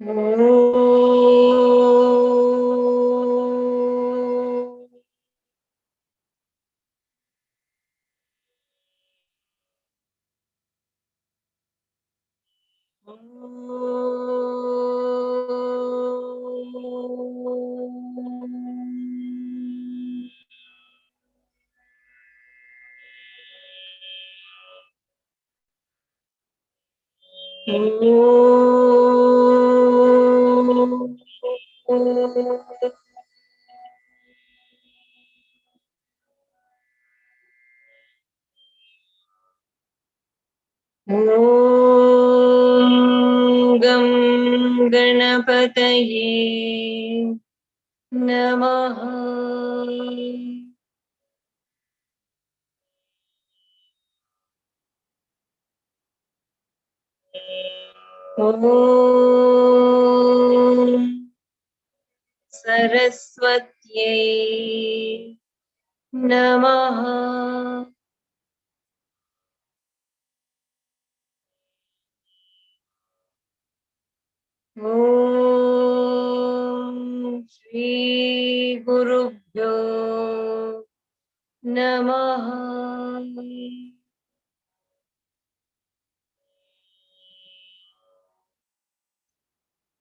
गं गणपतये नमः। ॐ सरस्वत्यै नमः। ॐ श्री गुरुभ्यो नमः।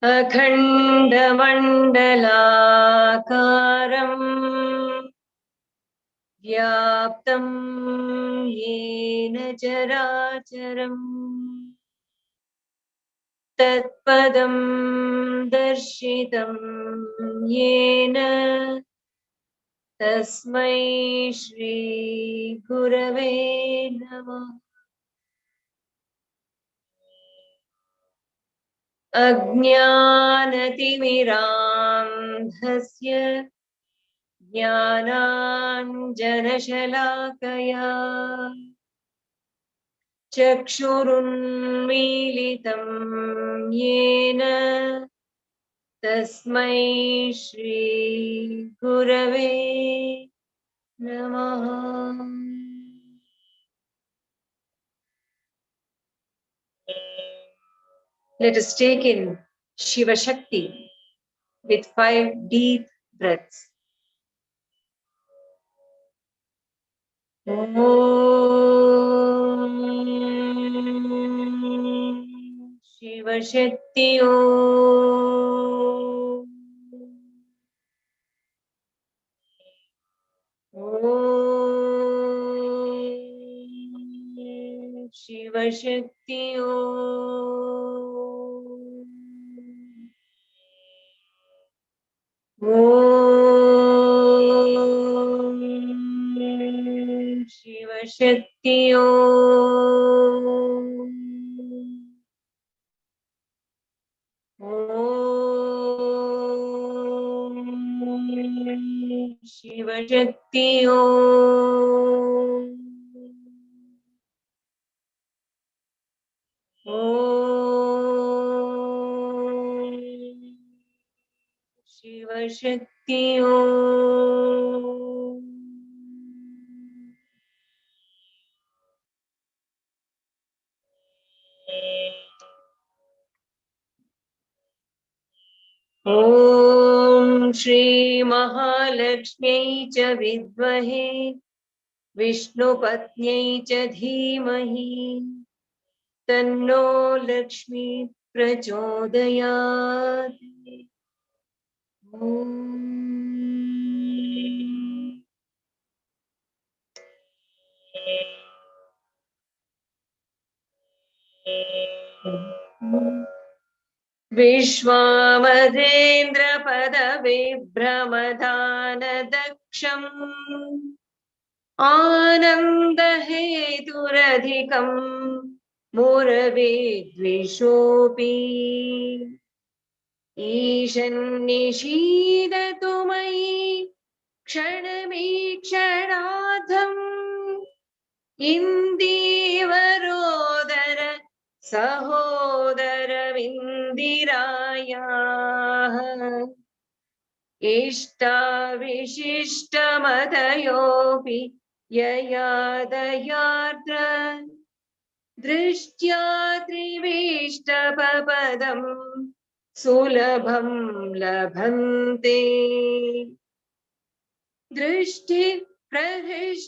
अखण्डमण्डलाकारम् व्याप्तं येन चराचरम् तत्पदं दर्शितं येन तस्मै श्री गुरवे नमः। अज्ञानतिमिरान्धस्य ज्ञानाञ्जनशलाकया चक्षुरुन्मीलितं येन तस्मै श्री गुरवे नमः। Let us take in Shiva Shakti with 5 deep breaths. Om Shiva Shakti Om. Om Shiva Shakti Om. Om Shiva Shakti Om. Om Shiva Shakti Om. Om Shiva Shakti Om. Om Shri Mahalakshmi च विद्महे विष्णुपत्न्यै च धीमहि तन्नो लक्ष्मी प्रचोदयात्। विश्वामरेन्द्र पदविभ्रमदानदक्षम् आनन्दहेतुरधिकम् मुरवे द्विषोऽपि ईशन्निषीदतु मयि क्षणमीक्षणार्थम् इन्दीवरोदर सहोदरमिन्दिरायाः इष्टाविशिष्टमतयोऽपि ययादयार्द्र दृष्ट्या त्रिविष्टपदम् सुलभं लभन्ते दृष्टि प्रहृष्टकमलोदर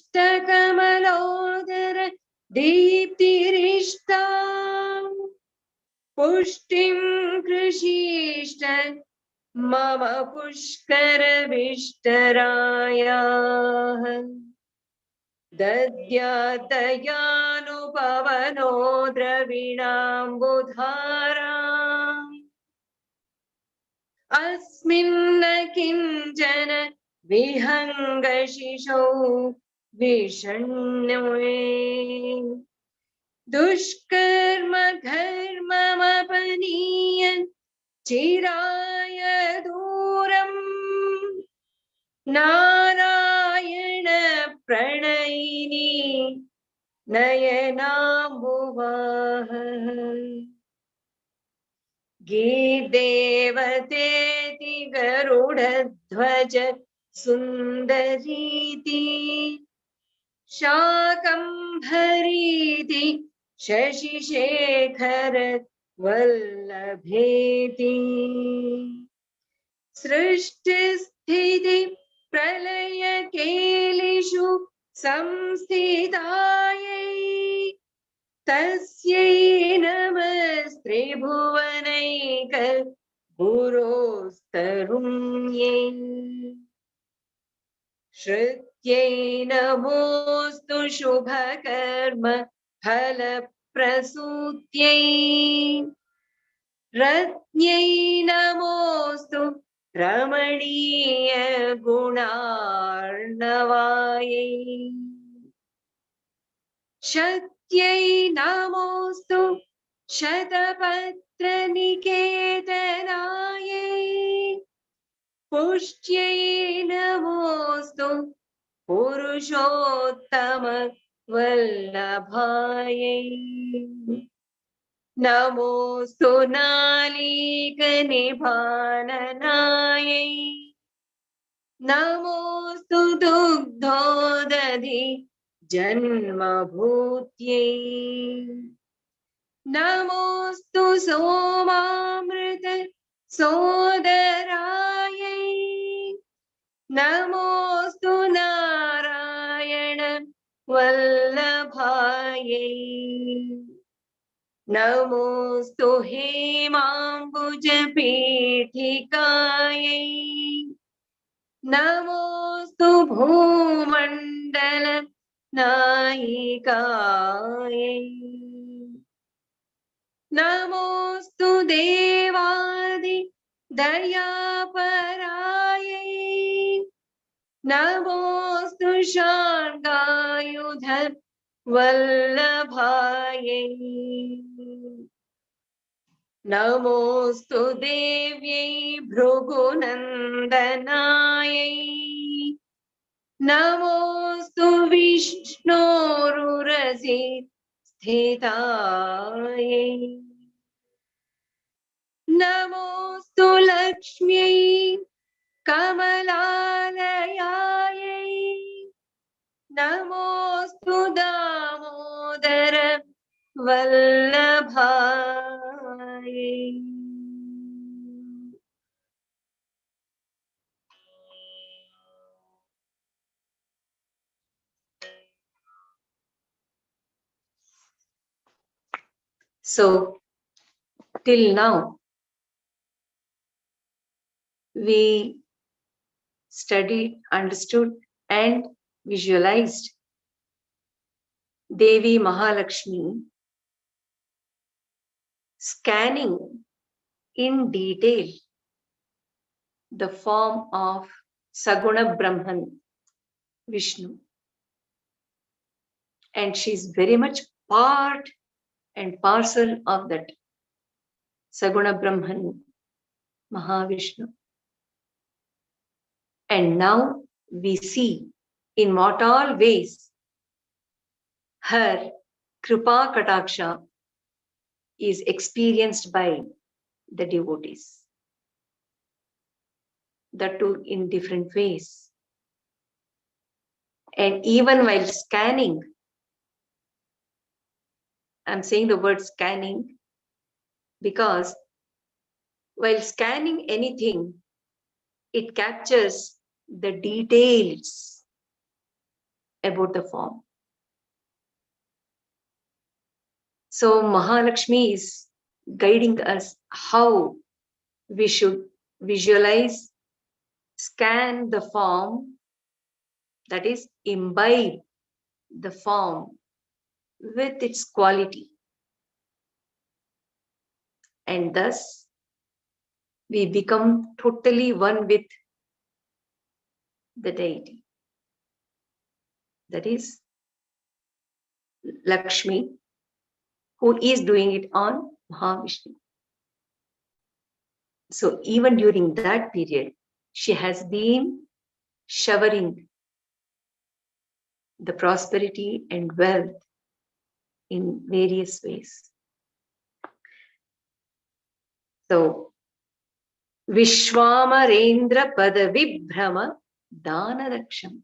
दीप्तिरिष्टा पुष्टिं कृषीष्ट मम पुष्करविष्टरायाः दद्यादयानुपवनो द्रविणाम्बुधारा अस्मिन्न किञ्चन विहङ्गशिशौ विषण्णे दुष्कर्म घर्ममपनीय चिराय दूरम् नारायण प्रणयिनी नयनाम्बुवाः गीर्देवतेति गरुडध्वज सुन्दरीति शाकम्भरीति शशिशेखर वल्लभेति सृष्टिस्थिति प्रलयकेलिषु संस्थितायै तस्यै नमस्त्रिभुवनैक गुरोस्तरुण्यै श्रुत्यै नमोऽस्तु शुभकर्म फलप्रसूत्यै रत्न्यै नमोऽस्तु रमणीय गुणार्णवायै शत्यै नमोऽस्तु शतपत्रनिकेतनायै पुष्ट्यै नमोऽस्तु पुरुषोत्तम वल्लभायै नमोऽस्तु नालीकनिभाननायै नमोऽस्तु दुग्धोदधि जन्मभूत्यै नमोऽस्तु सोमामृत सोदरायै नमोऽस्तु नारायण वल्लभायै नमोऽस्तु हेमाम्बुजपीठिकायै नमोऽस्तु भूमण्डल नायिकायै नमोऽस्तु देवादि दयापरायै नमोऽस्तु शार्ङ्गायुध वल्लभायै नमोऽस्तु देव्यै भृगुनन्दनायै नमोऽस्तु विष्णोरुरसि स्थितायै नमोऽस्तु लक्ष्म्यै कमलालयायै नमोऽस्तु Damodar वल्लभायै So, till now, we studied, understood, and visualized Devi Mahalakshmi scanning in detail the form of Saguna Brahman, Vishnu. And she's very much part and parcel of that Saguna Brahman, Mahavishnu. And now we see in what all ways her Kripa Kataksha is experienced by the devotees. That too in different ways. And even while scanning, I'm saying the word scanning because While scanning anything, it captures the details about the form. So Mahalakshmi is guiding us how we should visualize, scan the form, that is, imbibe the form with its quality. And thus, we become totally one with the deity. That is Lakshmi, who is doing it on Mahavishnu. So even during that period, she has been showering the prosperity and wealth in various ways. So, Vishwamarendra Padavibhrama Danadaksham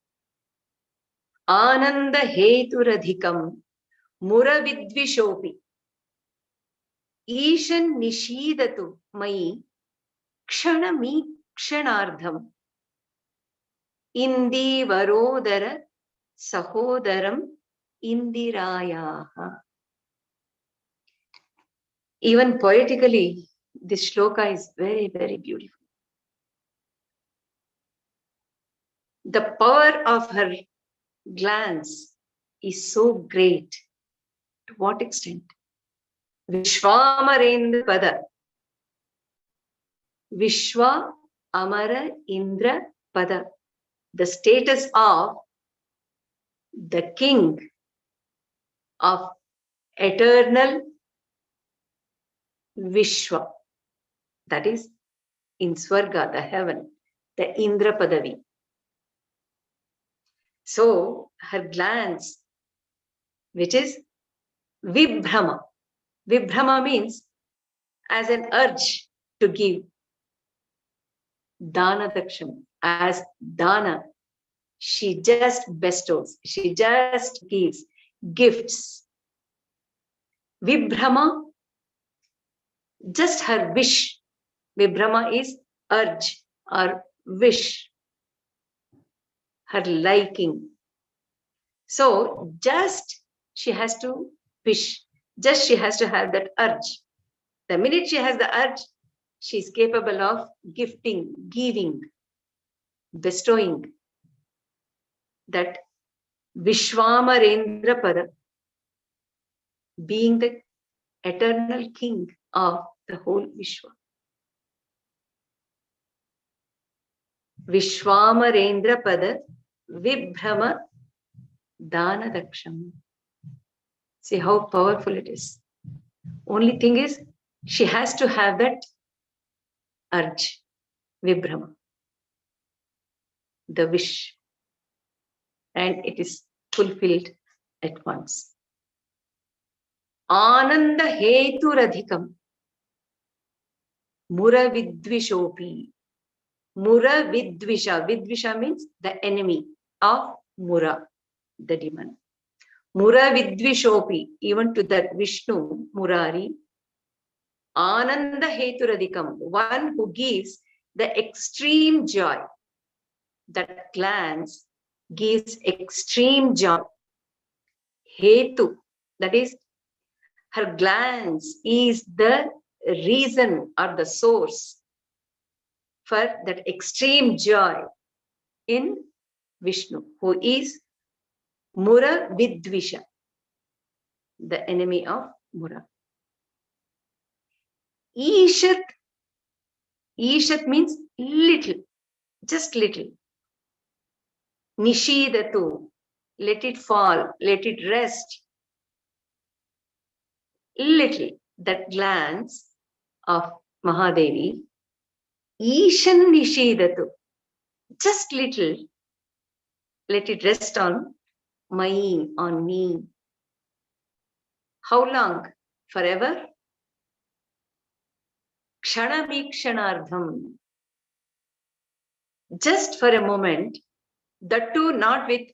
Ananda Heturadhikam Muravidvishopi Ishan Nishidatu Mai Kshanami Kshanardham Indi Varodara Sahodaram Indirayaha. Even poetically, this shloka is very, very beautiful. The power of her glance is so great. To what extent? Vishwamarendra Pada. Vishwa Amara Indra Pada. The status of the king of eternal Vishwa. That is in Swarga, the heaven, the Indra Padavi. So her glance, which is Vibhrama. Vibhrama means as an urge to give. Dana Daksham, as Dana, she just bestows, she just gives gifts. Vibhrama, just her wish. Vibhrama is urge or wish, her liking. So just she has to wish, just she has to have that urge. The minute she has the urge, she is capable of gifting, giving, bestowing. That Vishwamarendra Pada, being the eternal king of the whole Vishwa. Vishwamarendra Pada Vibhrama Danadaksham. See how powerful it is. Only thing is, she has to have that urge, Vibhrama, the wish, and it is fulfilled at once. Ananda Heturadhikam Muravidvishopi. Muravidvisha. Vidvisha means the enemy of Mura, the demon. Muravidvishopi, even to that Vishnu, Murari. Ananda Heturadhikam, one who gives the extreme joy. That glance gives extreme joy. Hetu, that is, her glance is the reason or the source for that extreme joy in Vishnu, who is Mura Vidvisha, the enemy of Mura. Ishat. Ishat means little, just little. Nishidatu, let it fall, let it rest. Little, that glance of Mahadevi. Ishan Nishidatu, just little, let it rest on mine, on me. How long? Forever? Kshanamikshanardham. Just for a moment, that too not with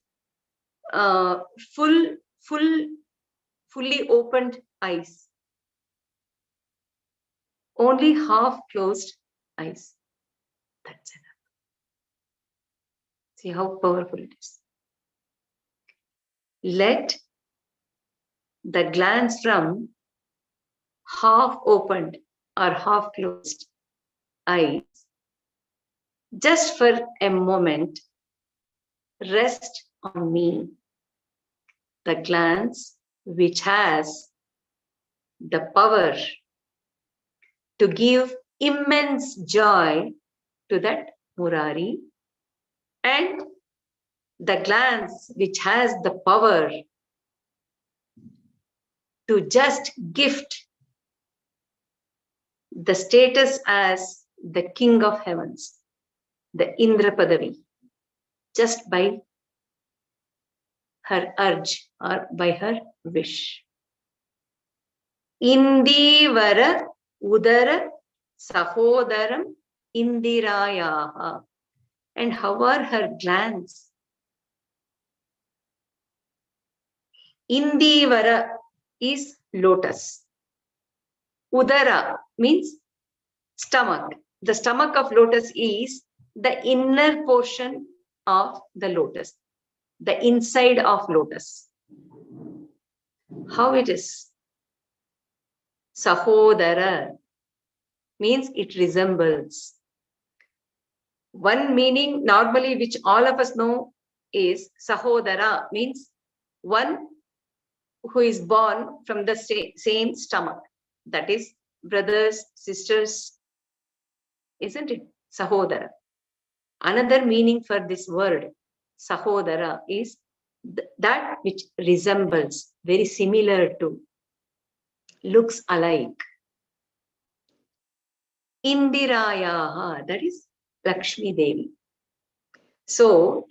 fully opened eyes. only half closed eyes. That's enough. See how powerful it is. Let the glance from half opened or half closed eyes just for a moment rest on me. The glance which has the power to give immense joy to that Murari, and the glance which has the power to just gift the status as the king of heavens, the Indra Padavi, just by her urge or by her wish. Indivara Udara Sahodaram Indirayaha. And how are her glance? Indivara is lotus. Udara means stomach. The stomach of lotus is the inner portion of the lotus, the inside of lotus. How it is? Sahodara means it resembles. One meaning normally which all of us know is Sahodara means one who is born from the same stomach. That is brothers, sisters, isn't it? Sahodara. Another meaning for this word, Sahodara, is that which resembles, very similar to, looks alike. Indirayaha, that is Lakshmi Devi. So,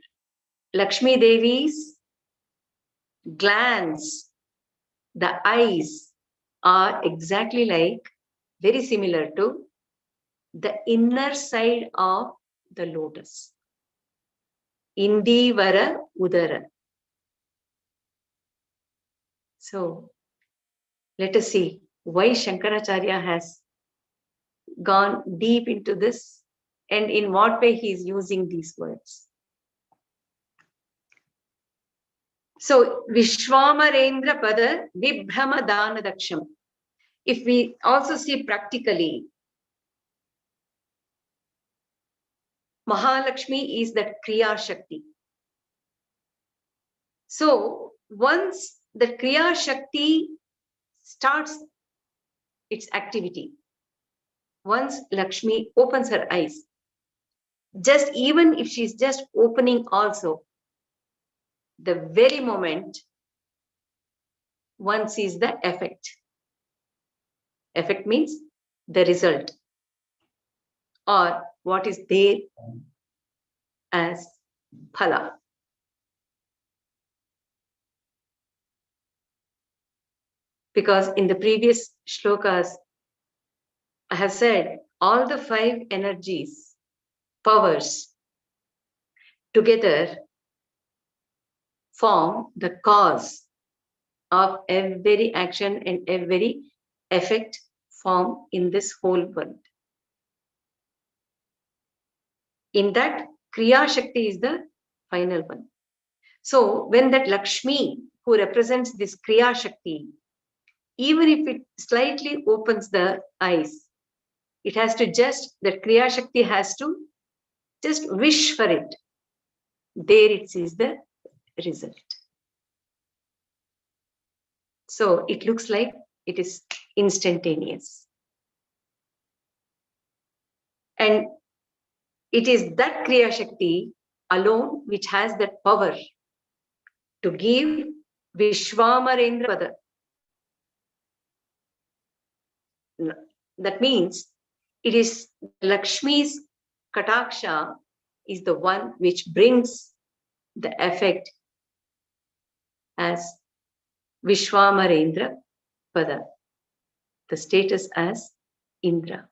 Lakshmi Devi's glance, the eyes are exactly like, very similar to the inner side of the lotus. Indivara Udara. So, let us see why Shankaracharya has gone deep into this and in what way he is using these words. So, Vishwamarendra Pada Vibhrama Dana Daksham. If we also see practically, Mahaa Lakshmi is that Kriya Shakti. So, once the Kriya Shakti starts its activity, once Lakshmi opens her eyes, just even if she's just opening also, the very moment one sees the effect. Effect means the result or what is there as phala. Because in the previous shlokas, I have said all the 5 energies, powers together form the cause of every action and every effect formed in this whole world. In that, Kriya Shakti is the final one. So when that Lakshmi, who represents this Kriya Shakti, even if it slightly opens the eyes, it has to just, that Kriya Shakti has to just wish for it. There it sees the result. So it looks like it is instantaneous. And it is that Kriya Shakti alone which has that power to give Vishwamarendra Pada. That means it is Lakshmi's Kataksha is the one which brings the effect as Vishwamarendra Pada, the status as Indra.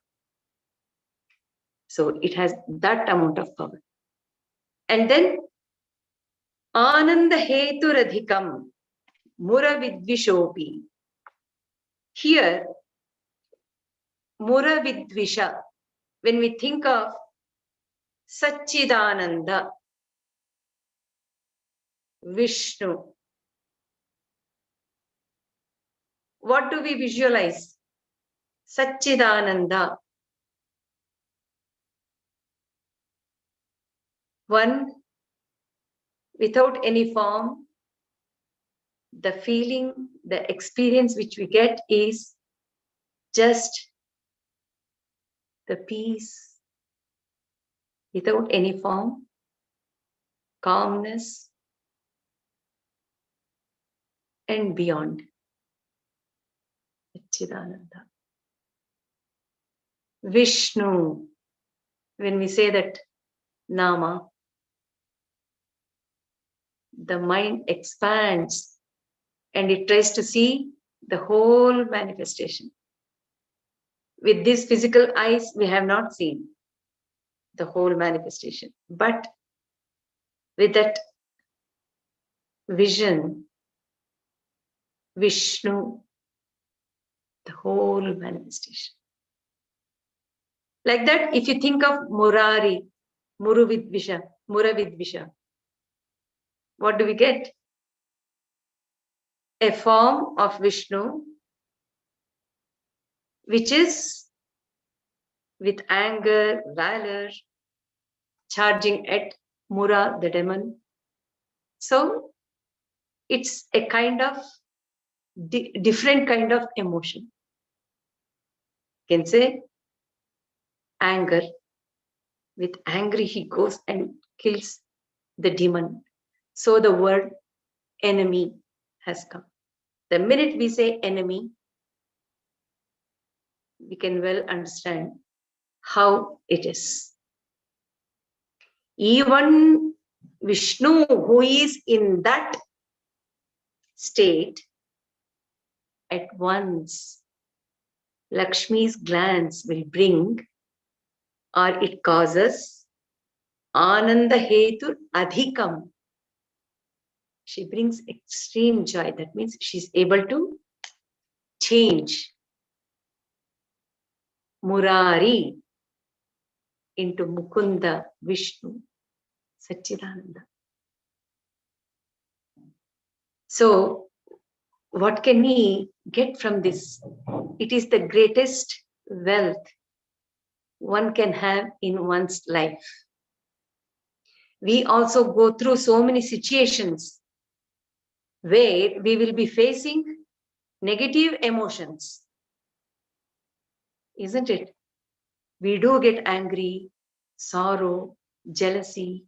So it has that amount of power. And then Ananda Heturadhikam Mura Vidvishopi. Here, Mura Vidvisha. When we think of Satchidananda, Vishnu, what do we visualize? Satchidananda. One without any form. The feeling, the experience which we get is just the peace without any form, calmness, and beyond. Satchidananda. Vishnu, when we say that Nama, the mind expands and it tries to see the whole manifestation. With these physical eyes, we have not seen the whole manifestation. But with that vision, Vishnu, the whole manifestation. Like that, if you think of Murari, Mura Vidvisha, what do we get? A form of Vishnu, which is with anger, valor, charging at Mura, the demon. So it's a kind of different kind of emotion. You can say anger. With anger, he goes and kills the demon. So the word enemy has come. The minute we say enemy, we can well understand how it is. Even Vishnu, who is in that state, at once Lakshmi's glance will bring, or it causes, Ananda Hetu Adhikam. She brings extreme joy. That means she's able to change Murari into Mukunda, Vishnu, Satchidananda. So, what can we get from this? It is the greatest wealth one can have in one's life. We also go through so many situations where we will be facing negative emotions, isn't it? We do get angry, sorrow, jealousy,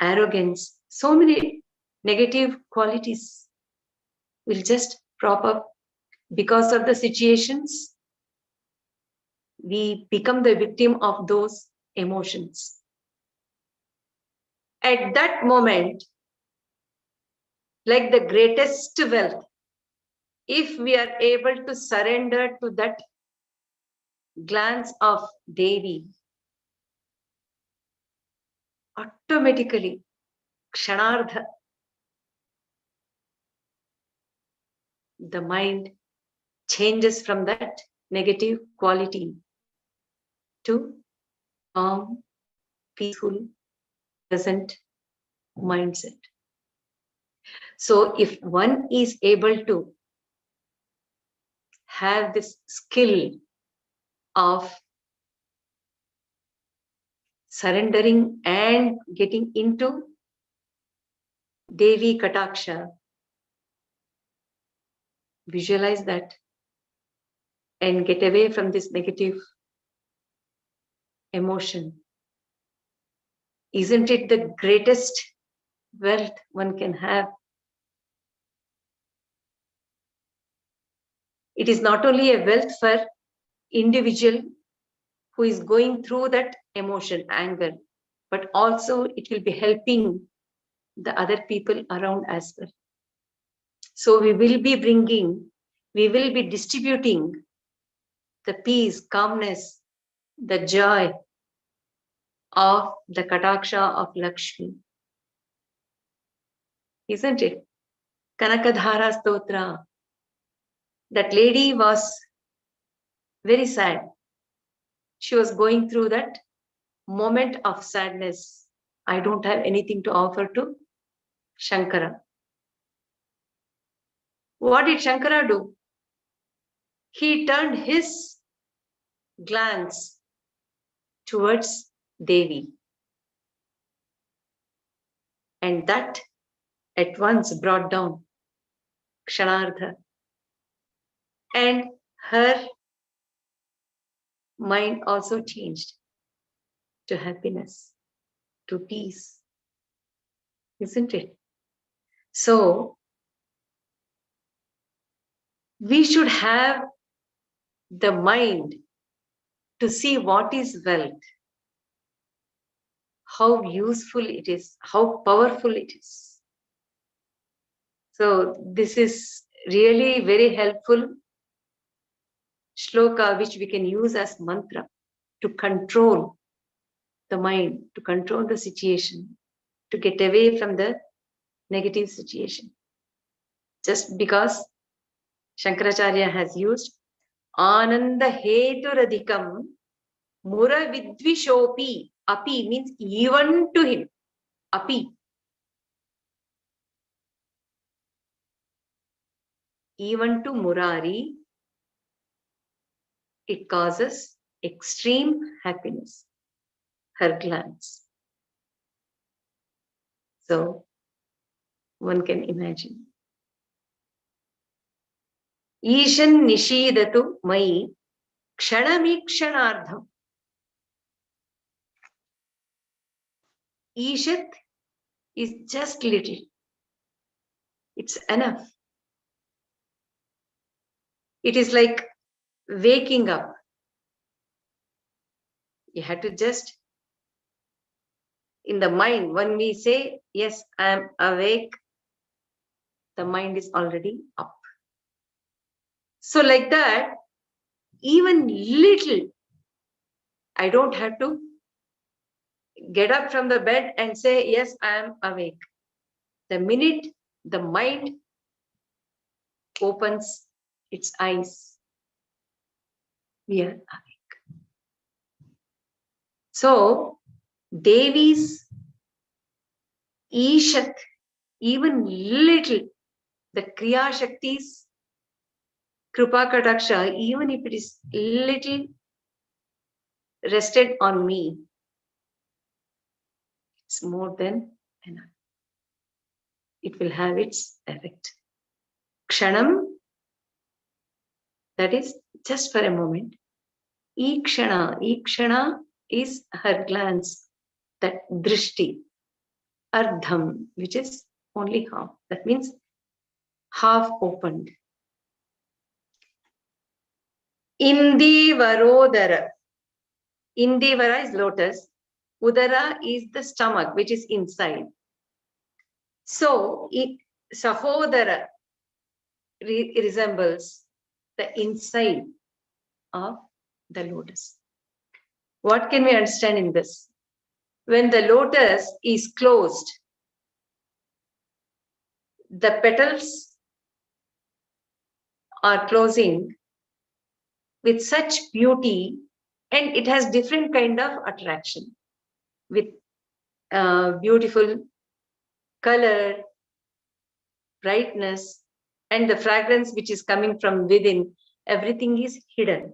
arrogance, so many negative qualities will just prop up because of the situations. We become the victim of those emotions. At that moment, like the greatest wealth, if we are able to surrender to that glance of Devi, automatically, kshanardha, the mind changes from that negative quality to calm, peaceful, pleasant mindset. So if one is able to have this skill of surrendering and getting into Devi Kataksha, visualize that and get away from this negative emotion. Isn't it the greatest wealth one can have? It is not only a wealth for individual who is going through that emotion, anger, but also it will be helping the other people around as well. So we will be distributing the peace, calmness, the joy of the Kataksha of Lakshmi. Isn't it? Kanakadhara Stotram. That lady was very sad. She was going through that moment of sadness. I don't have anything to offer to Shankara. What did Shankara do? He turned his glance towards Devi. And that at once brought down Kshanardha. And her mind also changed to happiness, to peace. Isn't it? So, we should have the mind to see what is wealth, how useful it is, how powerful it is. So, this is really very helpful shloka which we can use as mantra to control the mind, to control the situation, to get away from the negative situation. Just because Shankaracharya has used Ananda Heturadhikam Mura Vidvishopi. Api means even to him. Api. Even to Murari, it causes extreme happiness. Her glance. So, one can imagine. Ishan Nishidatu Mai Kshanamikshanardham. Ishat is just little. It's enough. It is like waking up. You have to just, in the mind, when we say, yes, I am awake, the mind is already up. So like that, even little, I don't have to get up from the bed and say, yes, I am awake. The minute the mind opens its eyes, we are awake. So, Devi's Ishat, even little, the Kriya Shakti's Kripa Kataksha, even if it is little rested on me, it's more than enough. It will have its effect. Kshanam, that is just for a moment. Ikshana is her glance, that drishti. Ardham, which is only half. That means half opened. Indivarodara. Indivara is lotus. Udara is the stomach, which is inside. So, Sahodara resembles the inside of the lotus. What can we understand in this? When the lotus is closed, the petals are closing with such beauty, and it has different kind of attraction with beautiful color, brightness, and the fragrance which is coming from within. Everything is hidden,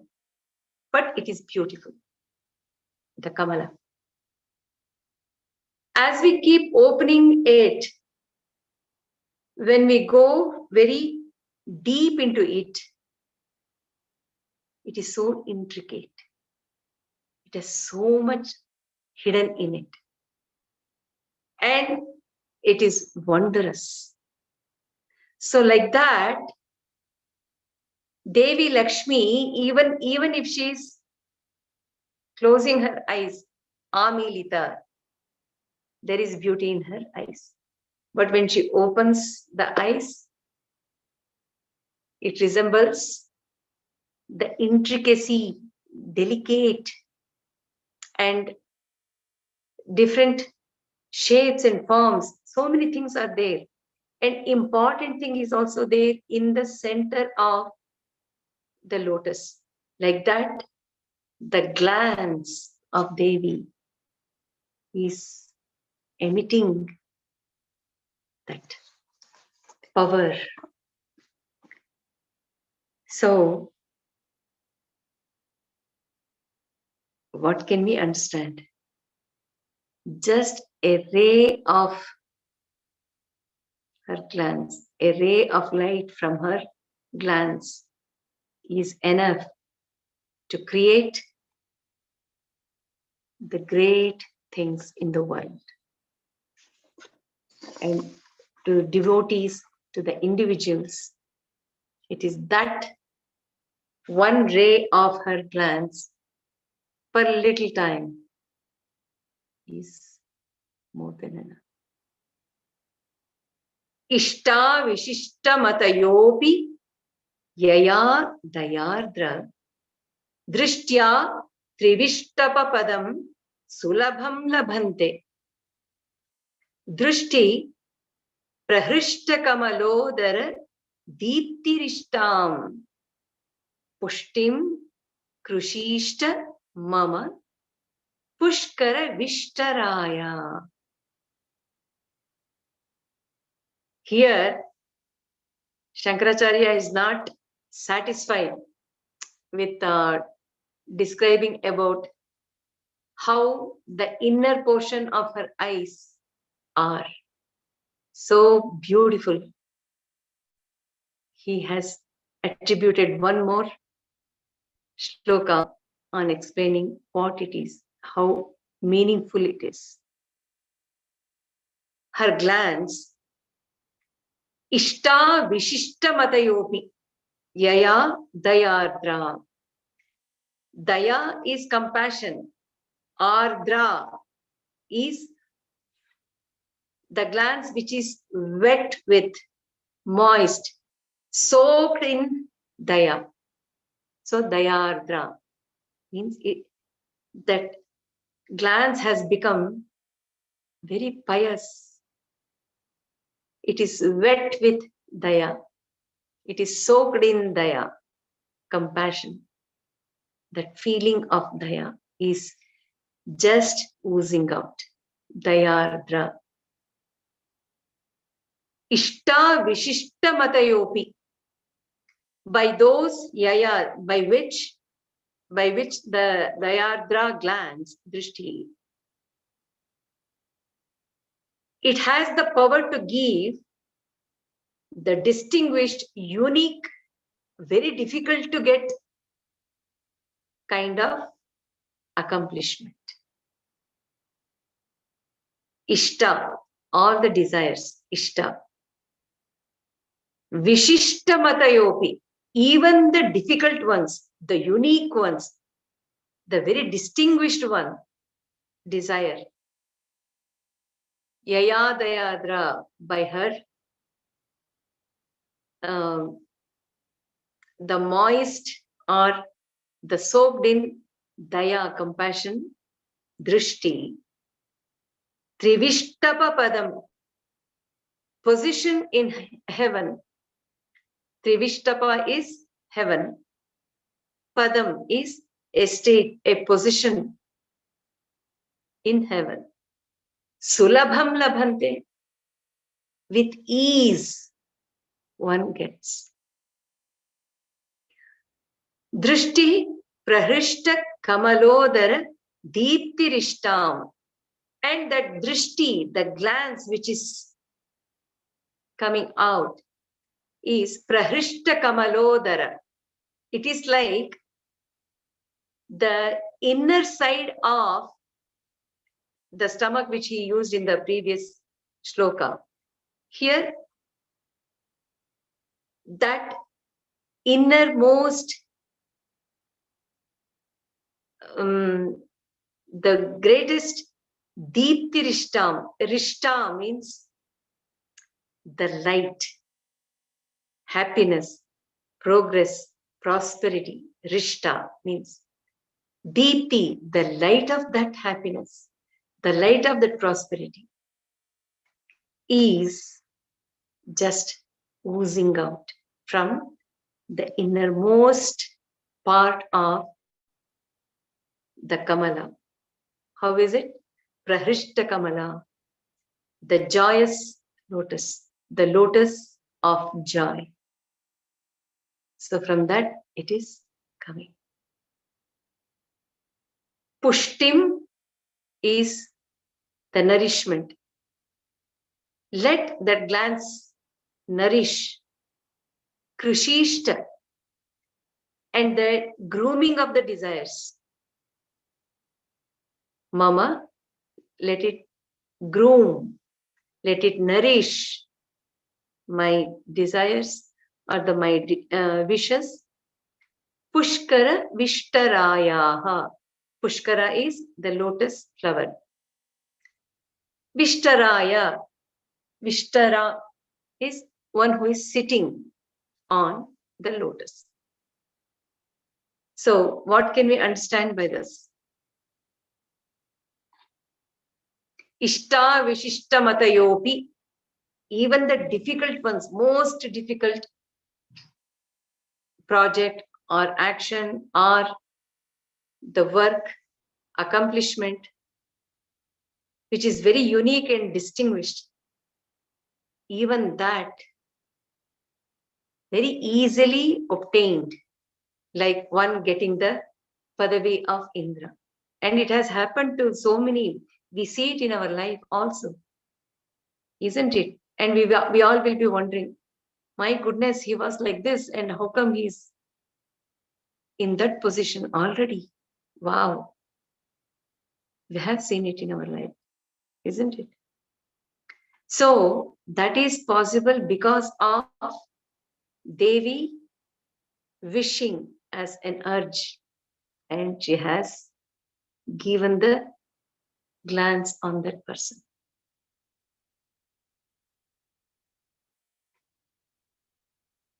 but it is beautiful. The Kamala. As we keep opening it, when we go very deep into it, it is so intricate. It has so much hidden in it. And it is wondrous. So like that, Devi Lakshmi, even if she is closing her eyes, Amilita, there is beauty in her eyes. But when she opens the eyes, it resembles the intricacy, delicate, and different shapes and forms. So many things are there. An important thing is also there in the center of the lotus. Like that, the glance of Devi is emitting that power. So, what can we understand? Just a ray of her glance, a ray of light from her glance is enough to create the great things in the world. And to devotees, to the individuals, it is that one ray of her glance per little time is more than enough. Ishta Vishishta Matayopi Yaya Dayardra Drishtya Trivishtapa Padam Sulabham Labhante. Drishti Prahrishta Kamalodara Deeptirishtam Pushtim Krushishta Mama Pushkara Vishtaraya. Here, Shankaracharya is not satisfied with describing about how the inner portion of her eyes are so beautiful. He has attributed one more shloka on explaining what it is, how meaningful it is. Her glance, Ishta Vishishta Matayopi Yaya Dayardra. Daya is compassion. Ardra is the glance which is wet with, moist, soaked in daya. So Dayardra means that glance has become very pious. It is wet with daya. It is soaked in daya, compassion. That feeling of daya is just oozing out. Dayardra. Ishta Vishishta Matayopi. By those yaya, by which the Dayardra glance, drishti, it has the power to give the distinguished, unique, very difficult to get kind of accomplishment. Ishta, all the desires, Ishta. Vishishta Matayopi, even the difficult ones, the unique ones, the very distinguished one, desire. Yaya Dayadra, by her, the moist or the soaked in daya, compassion, drishti, Trivishtapa Padam, position in heaven. Trivishtapa is heaven. Padam is a state, a position in heaven. Sulabham labhante, with ease one gets. Drishti prahrishta kamalodara deeptirishtam. And that drishti, the glance which is coming out, is prahrishta kamalodara. It is like the inner side of the stomach which he used in the previous shloka. Here, that innermost, the greatest deepti rishtam. Rishta means the light, happiness, progress, prosperity. Rishta means deepti, the light of that happiness, the light of that prosperity is just oozing out from the innermost part of the Kamala. How is it? Prahrishta Kamala, the joyous lotus, the lotus of joy. So from that it is coming. Pushtim is the nourishment. Let that glance nourish. Krishishta, and the grooming of the desires. Mama, let it groom, let it nourish my desires or my wishes. Pushkara Vishtarayaha. Pushkara is the lotus flower. Vishtaraya. Vishtara is one who is sitting on the lotus. So what can we understand by this? Ishta Vishishta Matayopi, even the difficult ones, most difficult project or action or the work, accomplishment, which is very unique and distinguished, even that very easily obtained, like one getting the Padavi of Indra. And it has happened to so many. We see it in our life also, isn't it? And we all will be wondering, my goodness, he was like this, and how come he's in that position already? Wow. We have seen it in our life, isn't it? So that is possible because of Devi wishing as an urge, and she has given the glance on that person.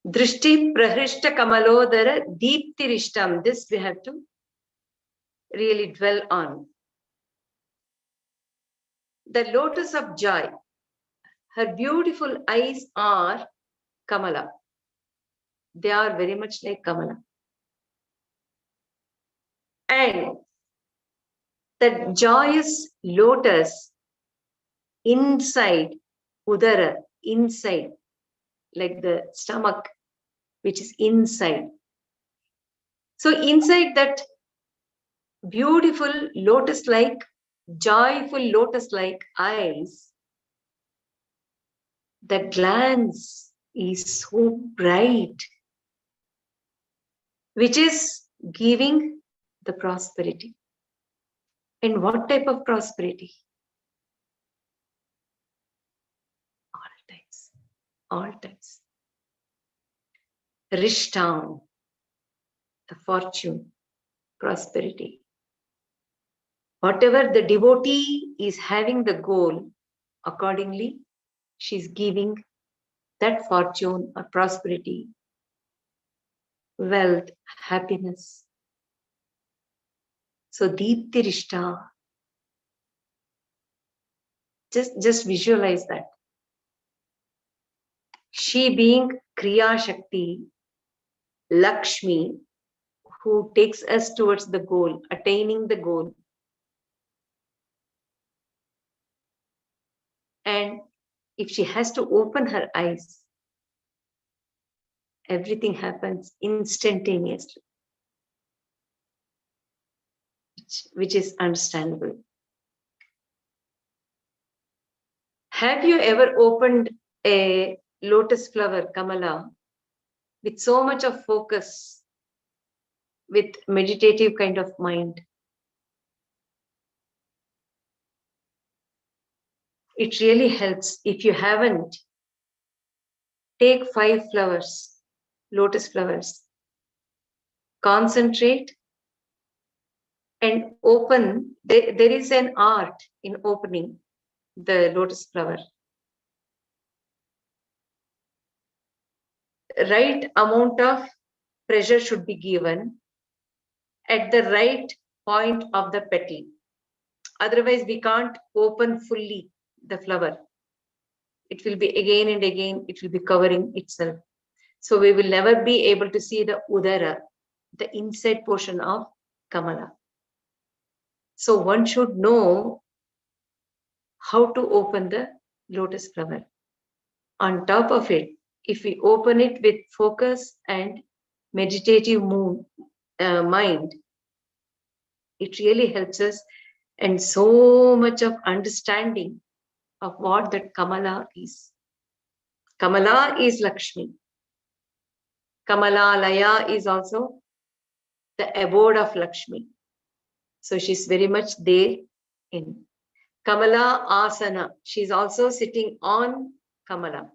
Drishti Prahrishta Kamalodara Deeptirishtam. This we have to really dwell on. The lotus of joy. Her beautiful eyes are Kamala. They are very much like Kamala. And the joyous lotus inside, Udara, inside, like the stomach, which is inside. So inside that beautiful lotus-like, joyful lotus-like eyes, the glance is so bright, which is giving the prosperity. And what type of prosperity? All types. All types. Rishtam, the fortune, prosperity. Whatever the devotee is having the goal, accordingly, she's giving that fortune or prosperity, wealth, happiness. So Deeptirishta, just visualize that. She being Kriya Shakti, Lakshmi, who takes us towards the goal, attaining the goal. And if she has to open her eyes, everything happens instantaneously, which is understandable. Have you ever opened a lotus flower, Kamala, with so much of focus, with meditative kind of mind? It really helps. If you haven't, take 5 flowers, lotus flowers, concentrate and open. There is an art in opening the lotus flower. Right amount of pressure should be given at the right point of the petal. Otherwise, we can't open fully the flower. It will be again and again, it will be covering itself. So we will never be able to see the udara, the inside portion of Kamala. So one should know how to open the lotus flower. On top of it, if we open it with focus and meditative mind, it really helps us, and so much of understanding of what that Kamala is. Kamala is Lakshmi. Kamalalaya is also the abode of Lakshmi. So she's very much there in Kamala Asana. She's also sitting on Kamala.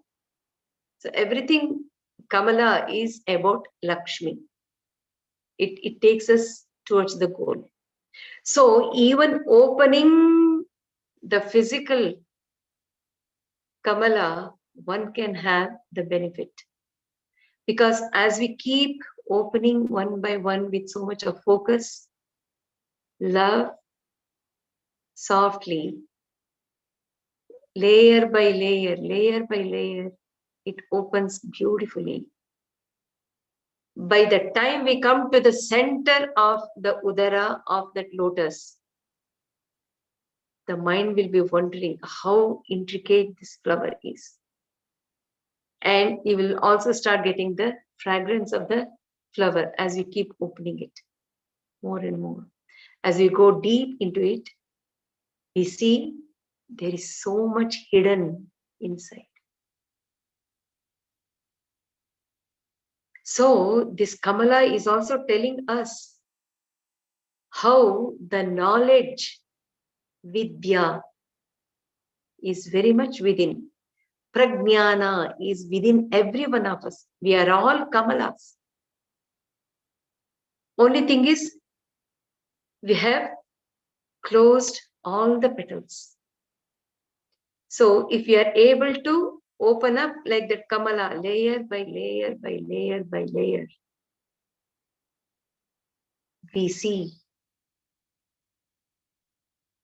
So everything Kamala is about Lakshmi. It takes us towards the goal. So even opening the physical Kamala, one can have the benefit. Because as we keep opening one by one with so much of focus, love, softly, layer by layer, it opens beautifully. By the time we come to the center of the Udara of that lotus, the mind will be wondering how intricate this flower is. And you will also start getting the fragrance of the flower as you keep opening it more and more. As we go deep into it, we see there is so much hidden inside. So this Kamala is also telling us how the knowledge, Vidya, is very much within. Prajnana is within every one of us. We are all Kamalas. Only thing is, we have closed all the petals. So if you are able to open up like that Kamala, layer by layer by layer by layer, we see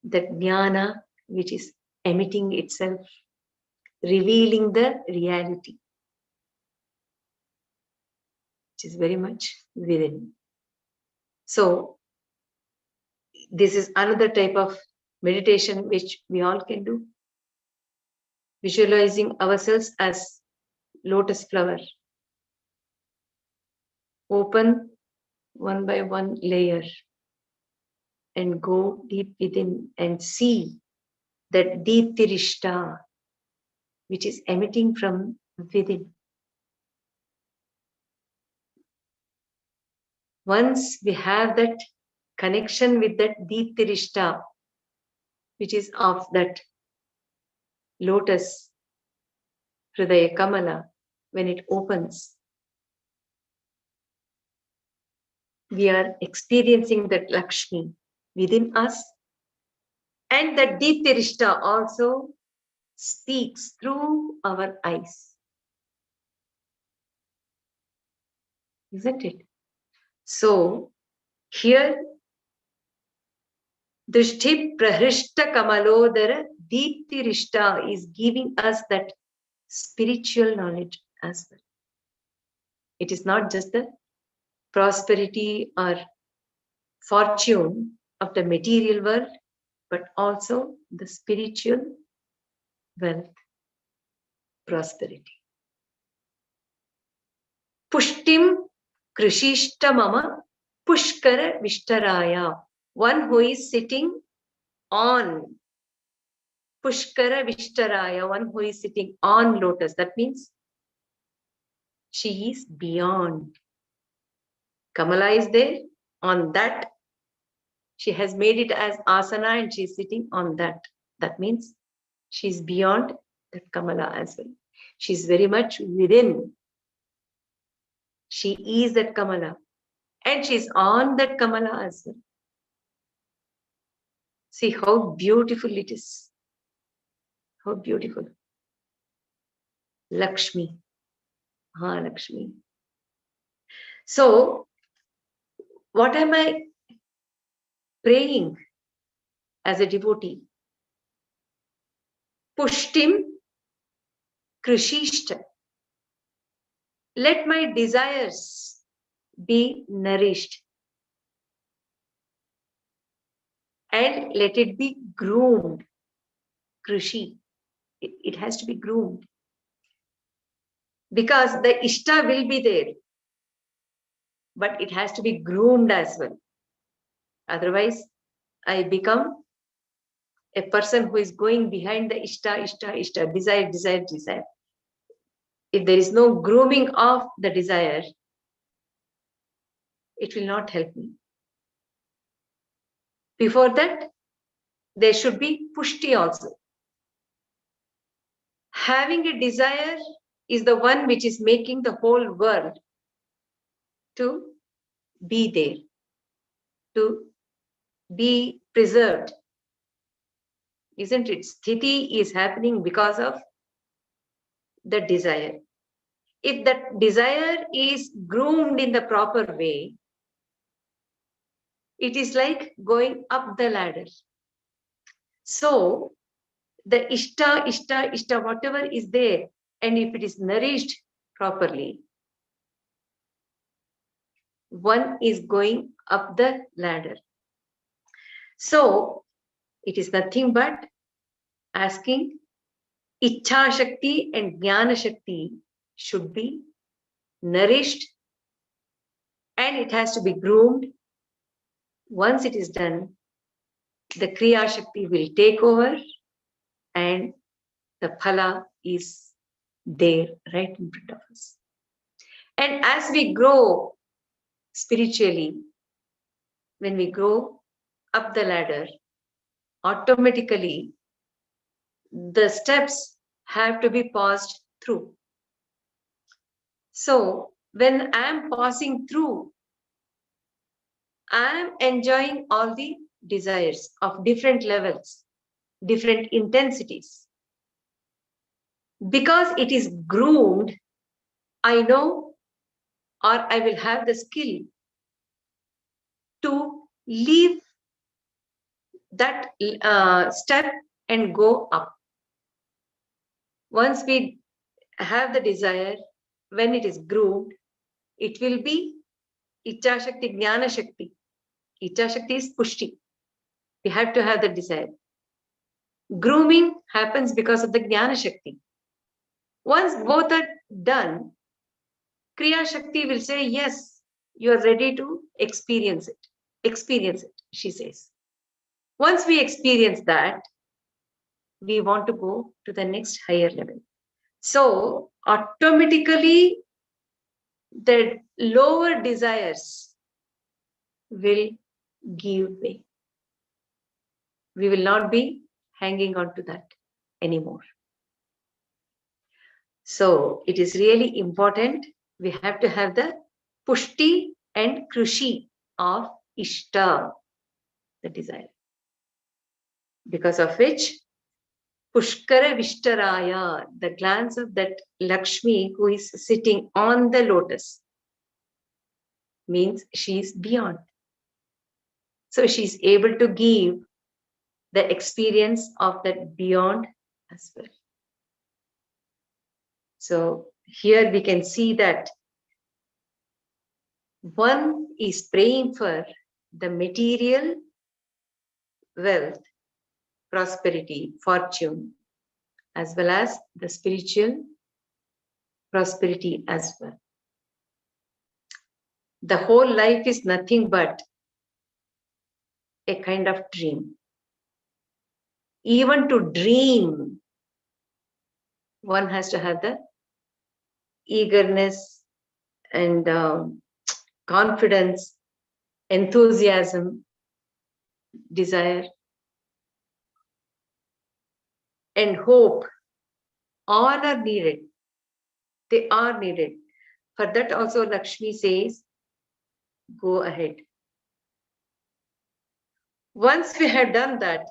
that jnana which is emitting itself, revealing the reality, which is very much within. So this is another type of meditation which we all can do. Visualizing ourselves as lotus flower. Open one by one layer and go deep within and see that Deeptirishta which is emitting from within. Once we have that connection with that Deeptirishta, which is of that lotus, Hridaya Kamala, when it opens, we are experiencing that Lakshmi within us, and that Deeptirishta also speaks through our eyes. Isn't it? So, here, Drishti Prahrishta Kamalodara Deeptirishta is giving us that spiritual knowledge as well. It is not just the prosperity or fortune of the material world, but also the spiritual wealth, prosperity. Pushtim Krishishta Mama Pushkara Vishtaraya, one who is sitting on Pushkara Vishtaraya, one who is sitting on lotus. That means she is beyond. Kamala is there on that. She has made it as asana and she is sitting on that. That means she is beyond that Kamala as well. She is very much within. She is that Kamala. And she is on that Kamala as well. See how beautiful it is. How beautiful. Lakshmi. Mahaa Lakshmi. So, what am I praying as a devotee? Pushtim Krishishta. Let my desires be nourished, and let it be groomed. Krishi. It has to be groomed. Because the Ishta will be there, but it has to be groomed as well. Otherwise, I become a person who is going behind the Ishta, desire. If there is no grooming of the desire, it will not help me. Before that, there should be pushti also. Having a desire is the one which is making the whole world to be there, to be preserved. Isn't it? Sthiti is happening because of the desire. If that desire is groomed in the proper way, it is like going up the ladder. So the ishta, whatever is there, and if it is nourished properly, one is going up the ladder. So it is nothing but asking Ichha Shakti and Jnana Shakti should be nourished, and it has to be groomed. Once it is done, the Kriya Shakti will take over and the phala is there right in front of us. And as we grow spiritually, when we grow up the ladder, automatically the steps have to be passed through. So when I am passing through, I am enjoying all the desires of different levels, different intensities. Because it is groomed, I know, or I will have the skill to leave that step and go up. Once we have the desire, when it is groomed, it will be Ichha Shakti, Jnana Shakti. Ichha Shakti is pushti. We have to have the desire. Grooming happens because of the Jnana Shakti. Once both are done, Kriya Shakti will say, yes, you are ready to experience it. Experience it, she says. Once we experience that, we want to go to the next higher level. So automatically, the lower desires will give way. We will not be hanging on to that anymore. So it is really important. We have to have the pushti and krushi of ishta, the desire. Because of which, Pushkara Vishtaraya, the glance of that Lakshmi who is sitting on the lotus, means she is beyond. So she is able to give the experience of that beyond as well. So here we can see that one is praying for the material wealth, prosperity, fortune, as well as the spiritual prosperity as well. The whole life is nothing but a kind of dream. Even to dream, one has to have the eagerness and confidence, enthusiasm, desire, and hope. All are needed. They are needed. For that also Lakshmi says, go ahead. Once we have done that,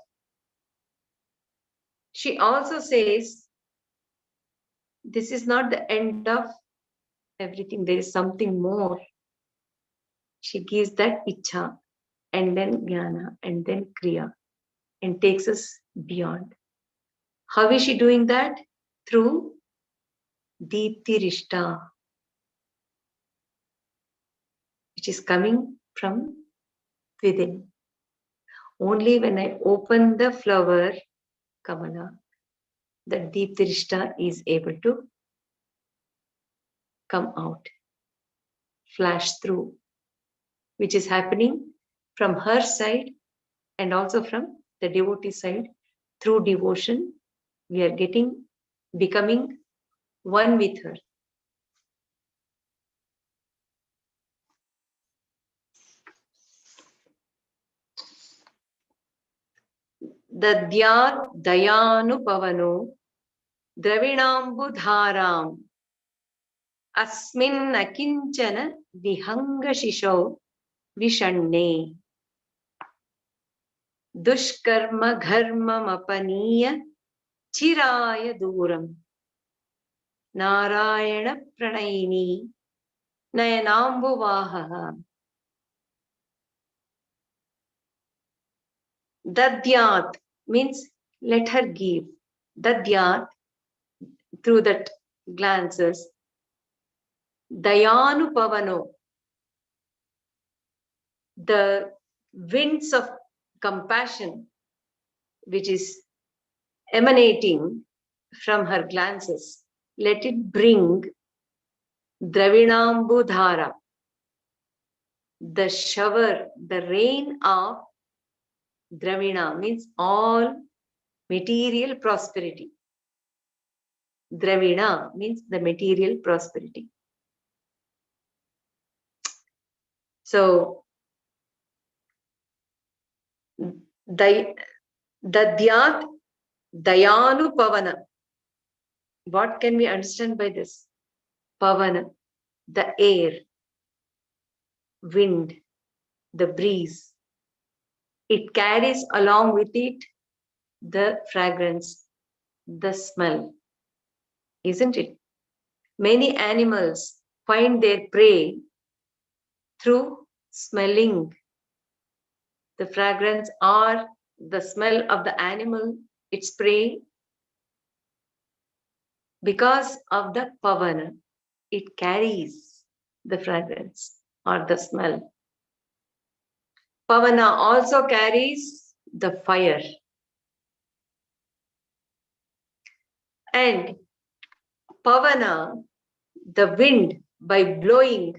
she also says, this is not the end of everything. There is something more. She gives that ichha, and then jnana, and then kriya, and takes us beyond. How is she doing that? Through Deepti Rishta. It is coming from within. Only when I open the flower, Kamala, the Deep Drishta is able to come out, flash through, which is happening from her side and also from the devotee side. Through devotion, we are becoming one with her. Dadyat Dayanupavano Dravinambudharam Asmin Akinchana Vihanga Shishau Vishanne Dushkarma Gharmamapaniya Chiraya Duram Narayana Pranayini Nayanambuvaha. Dadyat means let her give. Dadyat, through that glances. Dayanupavano, the winds of compassion which is emanating from her glances, let it bring Dravinambudhara, the shower, the rain of Dravina, means all material prosperity. Dravina means the material prosperity. So, Dadyat Dayanupavana. What can we understand by this? Pavana, the air, wind, the breeze. It carries along with it the fragrance, the smell, isn't it? Many animals find their prey through smelling the fragrance or the smell of the animal, its prey. Because of the pavana, it carries the fragrance or the smell. Pavana also carries the fire. And pavana, the wind, by blowing,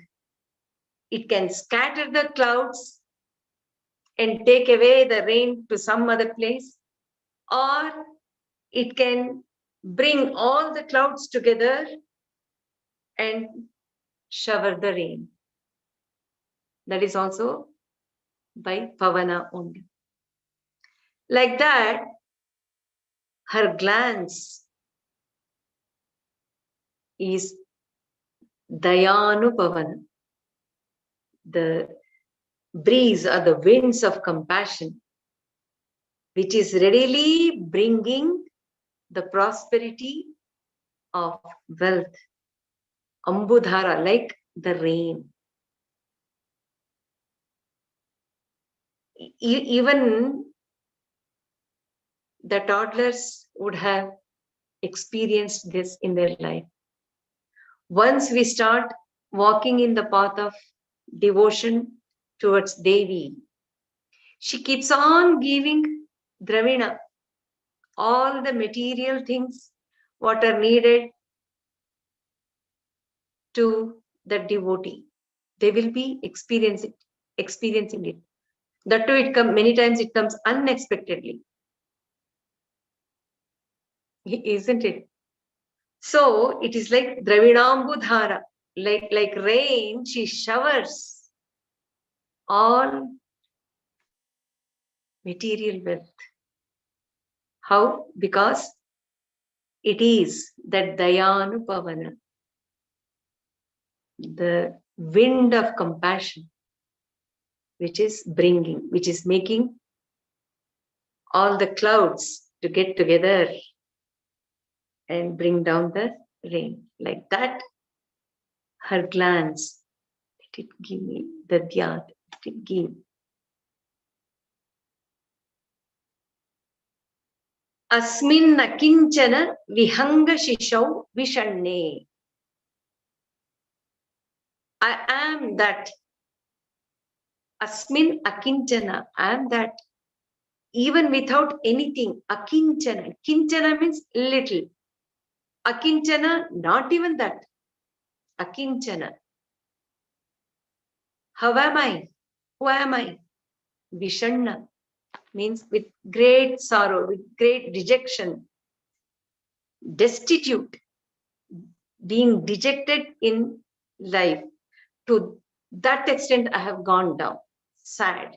it can scatter the clouds and take away the rain to some other place, or it can bring all the clouds together and shower the rain. That is also by pavana only. Like that, her glance is Dayanupavana, the breeze or the winds of compassion, which is readily bringing the prosperity of wealth. Ambudhara, like the rain. Even the toddlers would have experienced this in their life. Once we start walking in the path of devotion towards Devi, she keeps on giving Dravina, all the material things what are needed to the devotee. They will be experiencing it. That too, many times it comes unexpectedly. Isn't it? So it is like Dravinambudhara, like rain, she showers all material wealth. How? Because it is that Dayanupavana, the wind of compassion, which is making all the clouds to get together and bring down the rain. Like that, her glance, let it give me the dhyat, let it give. Asmin nakinchana vihanga shishau vishanne. I am that Asmin akinchana. I am that. Even without anything. Akinchana. Kinchana means little. Akinchana, not even that. Akinchana. How am I? Who am I? Vishanna means with great sorrow, with great dejection, destitute, being dejected in life. To that extent, I have gone down, sad,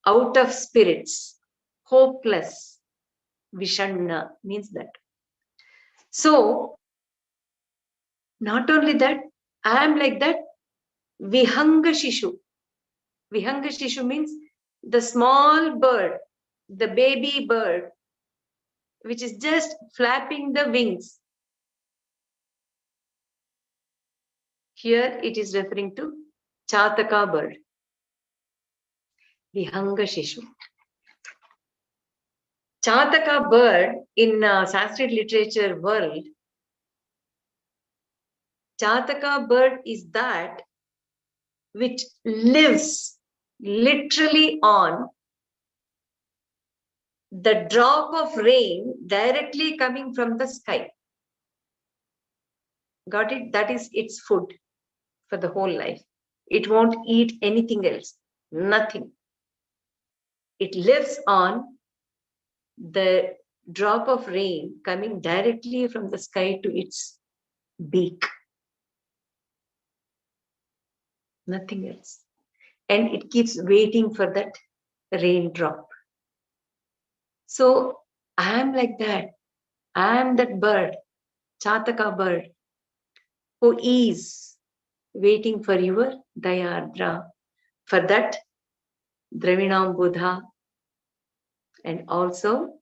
out of spirits, hopeless. Vishanna means that. So, not only that, I am like that. Vihanga Shishu. Vihanga Shishu means the small bird, the baby bird, which is just flapping the wings. Here it is referring to Chataka bird. Vihanga Shishu. Chataka bird in Sanskrit literature world, Chataka bird is that which lives literally on the drop of rain directly coming from the sky. Got it? That is its food for the whole life. It won't eat anything else. Nothing. It lives on the drop of rain coming directly from the sky to its beak. Nothing else. And it keeps waiting for that raindrop. So I am like that. I am that bird, Chataka bird, who is waiting for your Dayadra. For that, Dravinam Buddha. And also,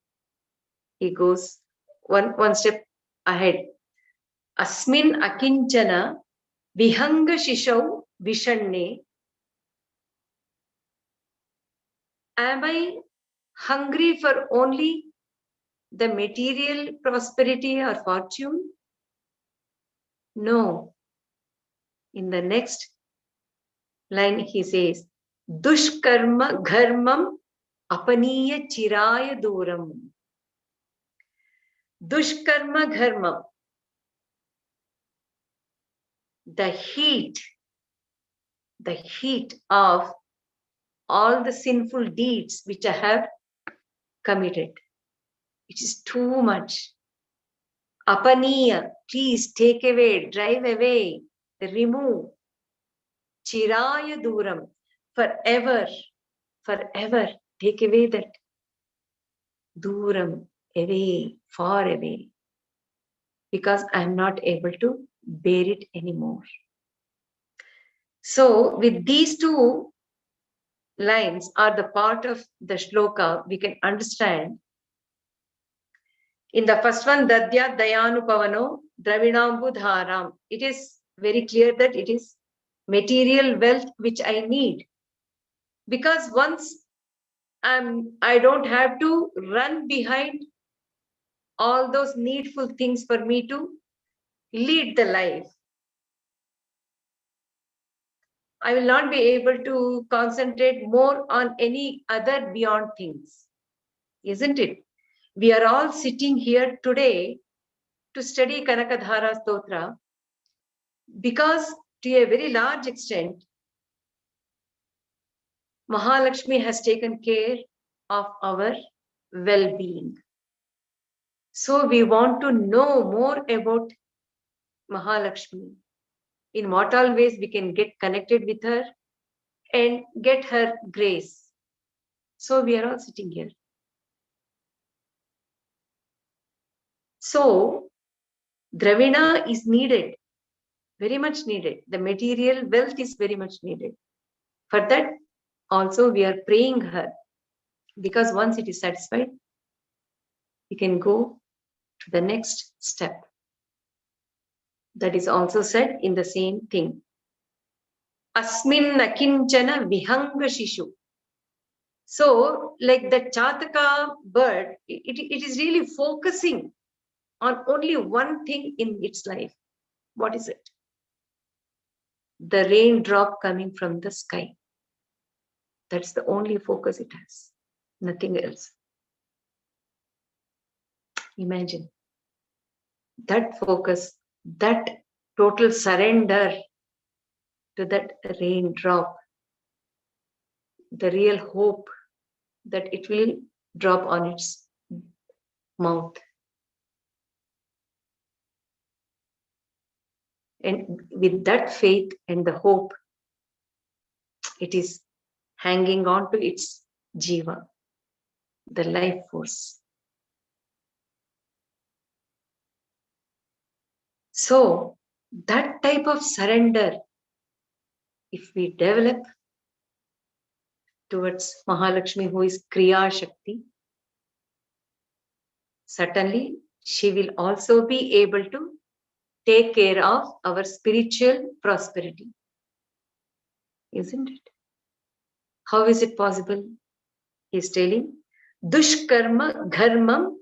he goes one step ahead. Asmin akinchana vihanga shishau vishanne. Am I hungry for only the material prosperity or fortune? No. In the next line, he says, Dushkarma gharmam apaniya chiraya duram. Dushkarma gharmam. The heat of all the sinful deeds which I have committed. It is too much. Apaniya, please take away, drive away, remove. Chiraya duram, forever, take away that duram, away, far away, because I am not able to bear it anymore. So with these two lines are the part of the shloka, we can understand. In the first one, Dadya Dayanupavano Dravinambudharam, it is very clear that it is material wealth which I need. Because once I don't have to run behind all those needful things for me to lead the life. I will not be able to concentrate more on any other beyond things. Isn't it? We are all sitting here today to study Kanakadhara Stotram because to a very large extent, Mahaa Lakshmi has taken care of our well-being. So we want to know more about Mahaa Lakshmi. In what all ways we can get connected with her and get her grace. So we are all sitting here. So Dravina is needed, very much needed. The material wealth is very much needed. For that also we are praying her, because once it is satisfied, we can go to the next step. That is also said in the same thing. Asmin akinchana vihanga shishu. So, like the Chataka bird, it is really focusing on only one thing in its life. What is it? the raindrop coming from the sky. That's the only focus it has, nothing else. Imagine that focus, that total surrender to that raindrop, the real hope that it will drop on its mouth. And with that faith and the hope, it is hanging on to its jiva, the life force. So that type of surrender, if we develop towards Mahalakshmi, who is Kriya Shakti, certainly she will also be able to take care of our spiritual prosperity. Isn't it? How is it possible? He is telling, Dushkarma Gharmam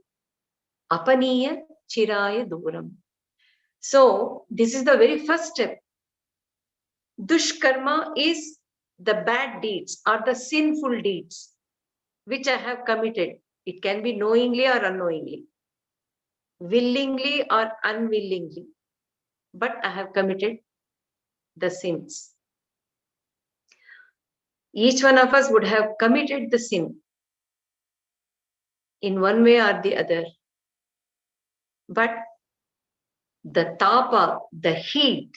Apaniya Chiraya Duram. So this is the very first step. Dushkarma is the bad deeds or the sinful deeds which I have committed. It can be knowingly or unknowingly, willingly or unwillingly, but I have committed the sins. Each one of us would have committed the sin in one way or the other. But the tapa, the heat,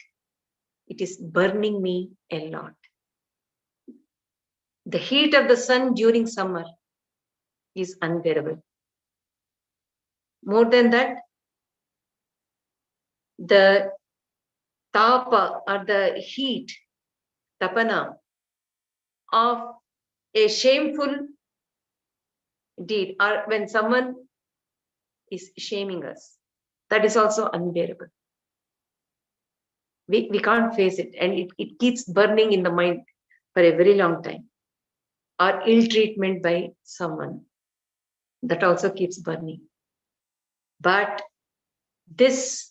it is burning me a lot. The heat of the sun during summer is unbearable. More than that, the tapa or the heat, tapana, of a shameful deed, or when someone is shaming us, that is also unbearable. We can't face it, and it keeps burning in the mind for a very long time. Or ill treatment by someone, that also keeps burning. But this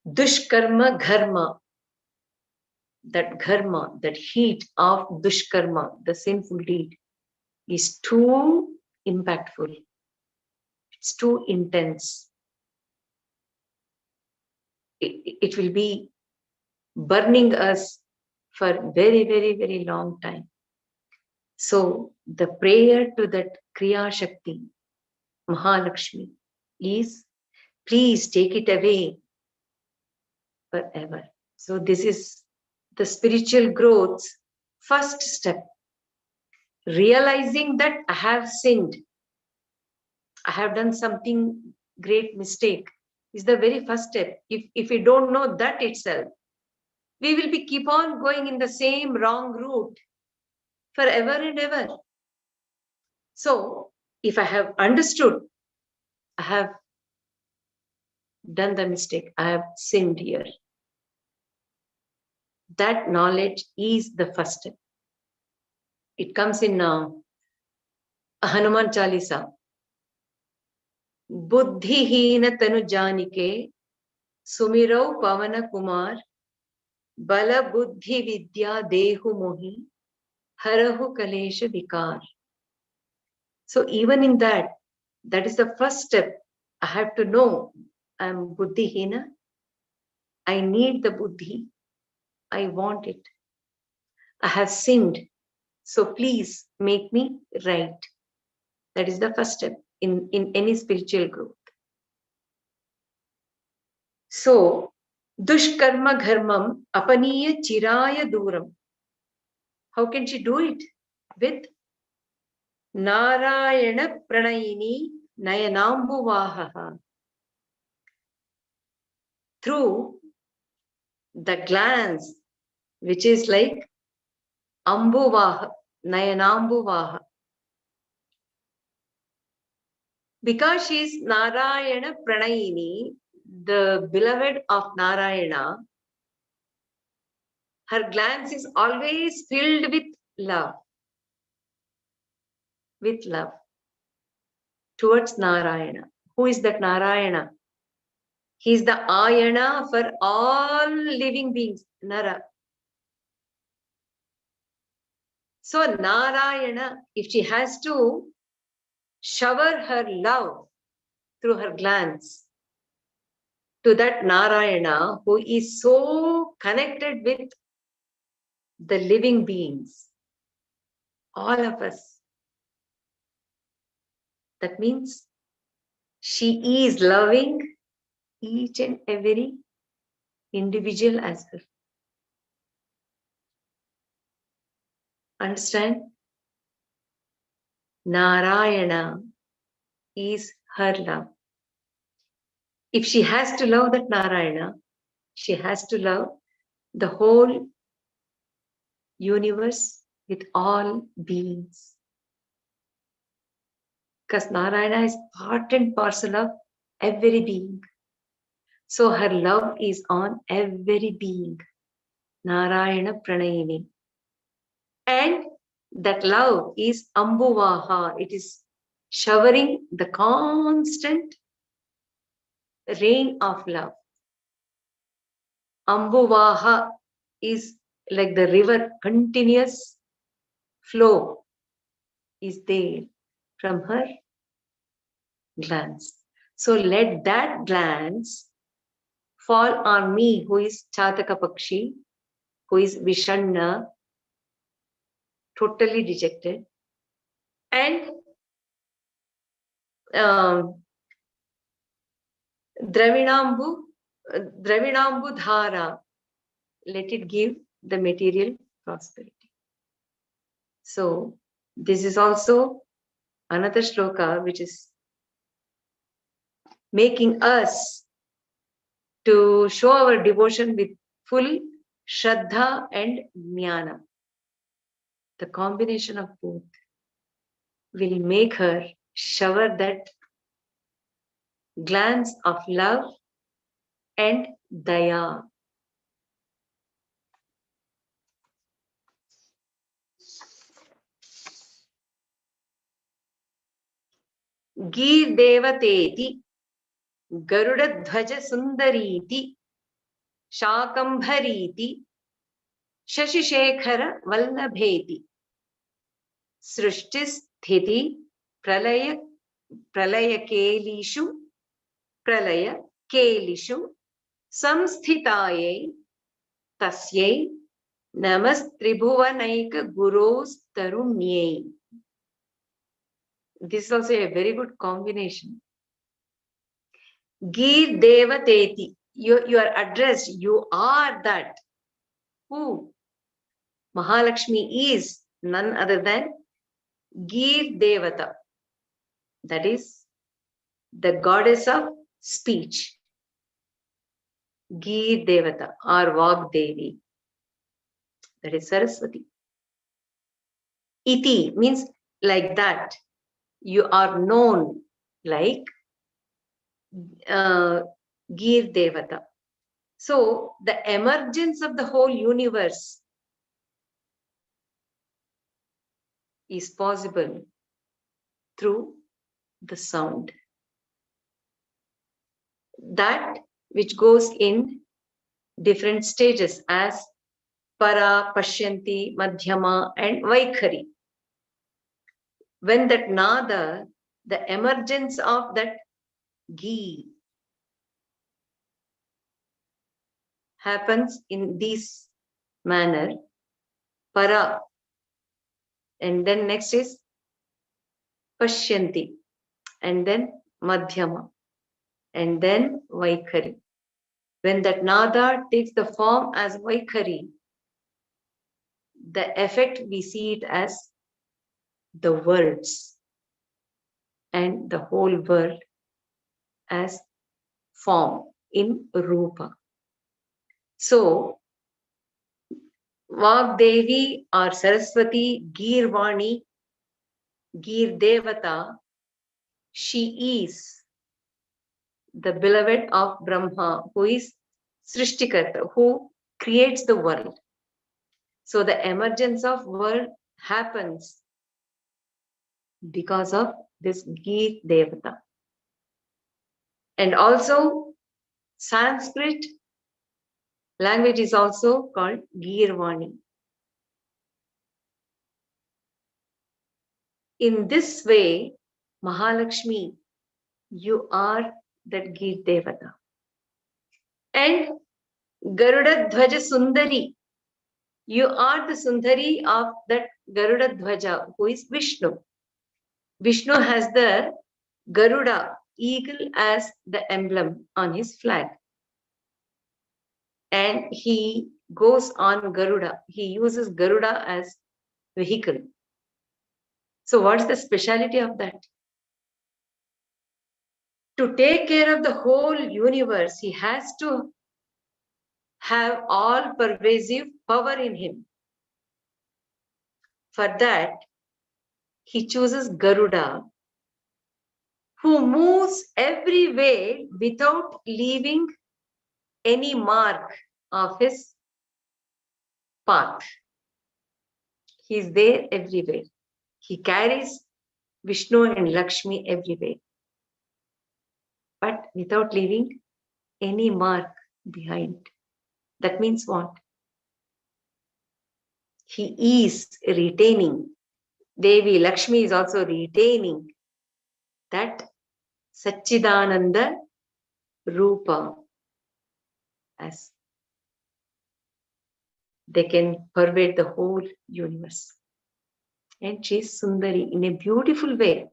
dushkarma gharma, that heat of dushkarma, the sinful deed, is too impactful. It's too intense. It will be burning us for very, very, very long time. So the prayer to that Kriya Shakti, Mahalakshmi, is, please take it away forever. So this is the spiritual growth's first step. Realizing that I have sinned, I have done something great mistake, is the very first step. If we don't know that itself, we will be keep on going in the same wrong route forever and ever. So if I have understood, I have done the mistake, I have sinned here, that knowledge is the first step. It comes in Hanuman Chalisa. Buddhihina tanu janike sumirau pavana kumar bala buddhi vidya dehu mohi harahu kalesha vikar. So even in that is the first step. I have to know I am buddhihina. I need the buddhi. I want it. I have sinned. So please make me right. That is the first step in any spiritual growth. So, dushkarma gharmam apaniya chiraya duram. How can she do it? With Narayana pranayini nayanambuvahaha. Through the glance, which is like ambuvaha, nayanambuvaha. Because she is Narayana pranayini, the beloved of Narayana, her glance is always filled with love. With love towards Narayana. Who is that Narayana? He is the Ayana for all living beings, Nara. So Narayana, if she has to shower her love through her glance to that Narayana who is so connected with the living beings, all of us. That means she is loving each and every individual as well. Understand? Narayana is her love. If she has to love that Narayana, she has to love the whole universe with all beings. Because Narayana is part and parcel of every being. So her love is on every being. Narayana Pranayini. And that love is Ambuvaha. It is showering the constant rain of love. Ambuvaha is like the river, continuous flow is there from her glance. So let that glance fall on me, who is Chataka Pakshi, who is Vishanna, totally rejected, and Dravinambu Dhara, let it give the material prosperity. So this is also another shloka which is making us to show our devotion with full Shraddha and Jnana. The combination of both will make her shower that glance of love and daya. Gir Devateti, Garuda Dhwaja Sundariti, Shakambhariti, Shashishekara Vallabheti, Srishtisthiti, Pralaya Kelishu, Pralaya Kelishu, Samsthitaye, Tasye, Namastribhuvanaika Guros Tarunye. This is also a very good combination. Gir Devateti. You are addressed. You are that. Who? Mahalakshmi is none other than Gir Devata. That is the goddess of speech. Gir Devata or Vag Devi. That is Saraswati. Iti means like that. You are known like Gir Devata. So the emergence of the whole universe is possible through the sound. That which goes in different stages as Para, Pashyanti, Madhyama and Vaikhari. When that Nada, the emergence of that ghee happens in this manner, Para, and then next is Pashyanti, and then Madhyama, and then Vaikhari. When that Nada takes the form as Vaikhari, the effect we see it as the words and the whole world as form in Rupa. So, Vagdevi or Saraswati, Girvani, Gir Devata, she is the beloved of Brahma, who is Srishtikarta, who creates the world. So the emergence of world happens because of this Gir Devata. And also Sanskrit language is also called Girvani. In this way, Mahalakshmi, you are that Gir Devata. And Garuda Dhwaja Sundari, you are the Sundari of that Garuda Dhwaja, who is Vishnu. Vishnu has the Garuda, eagle, as the emblem on his flag. And he goes on Garuda. He uses Garuda as vehicle. So what's the speciality of that? To take care of the whole universe, he has to have all pervasive power in him. For that, he chooses Garuda, who moves every way without leaving any mark of his path. He is there everywhere. He carries Vishnu and Lakshmi everywhere, but without leaving any mark behind. That means what? He is retaining. Devi Lakshmi is also retaining that Satchidananda Rupa, as they can pervade the whole universe. And she is Sundari in a beautiful way.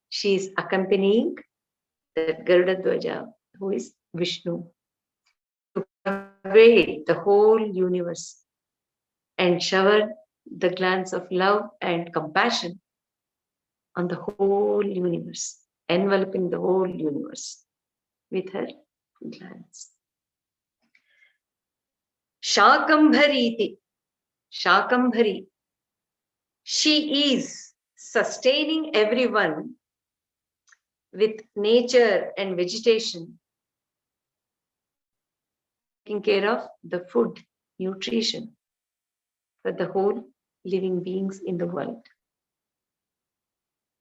She is accompanying that Garuda Dhwaja, who is Vishnu, to pervade the whole universe and shower the glance of love and compassion on the whole universe, enveloping the whole universe with her glance. Shakambhariti, Shakambhari, she is sustaining everyone with nature and vegetation, taking care of the food, nutrition for the whole living beings in the world,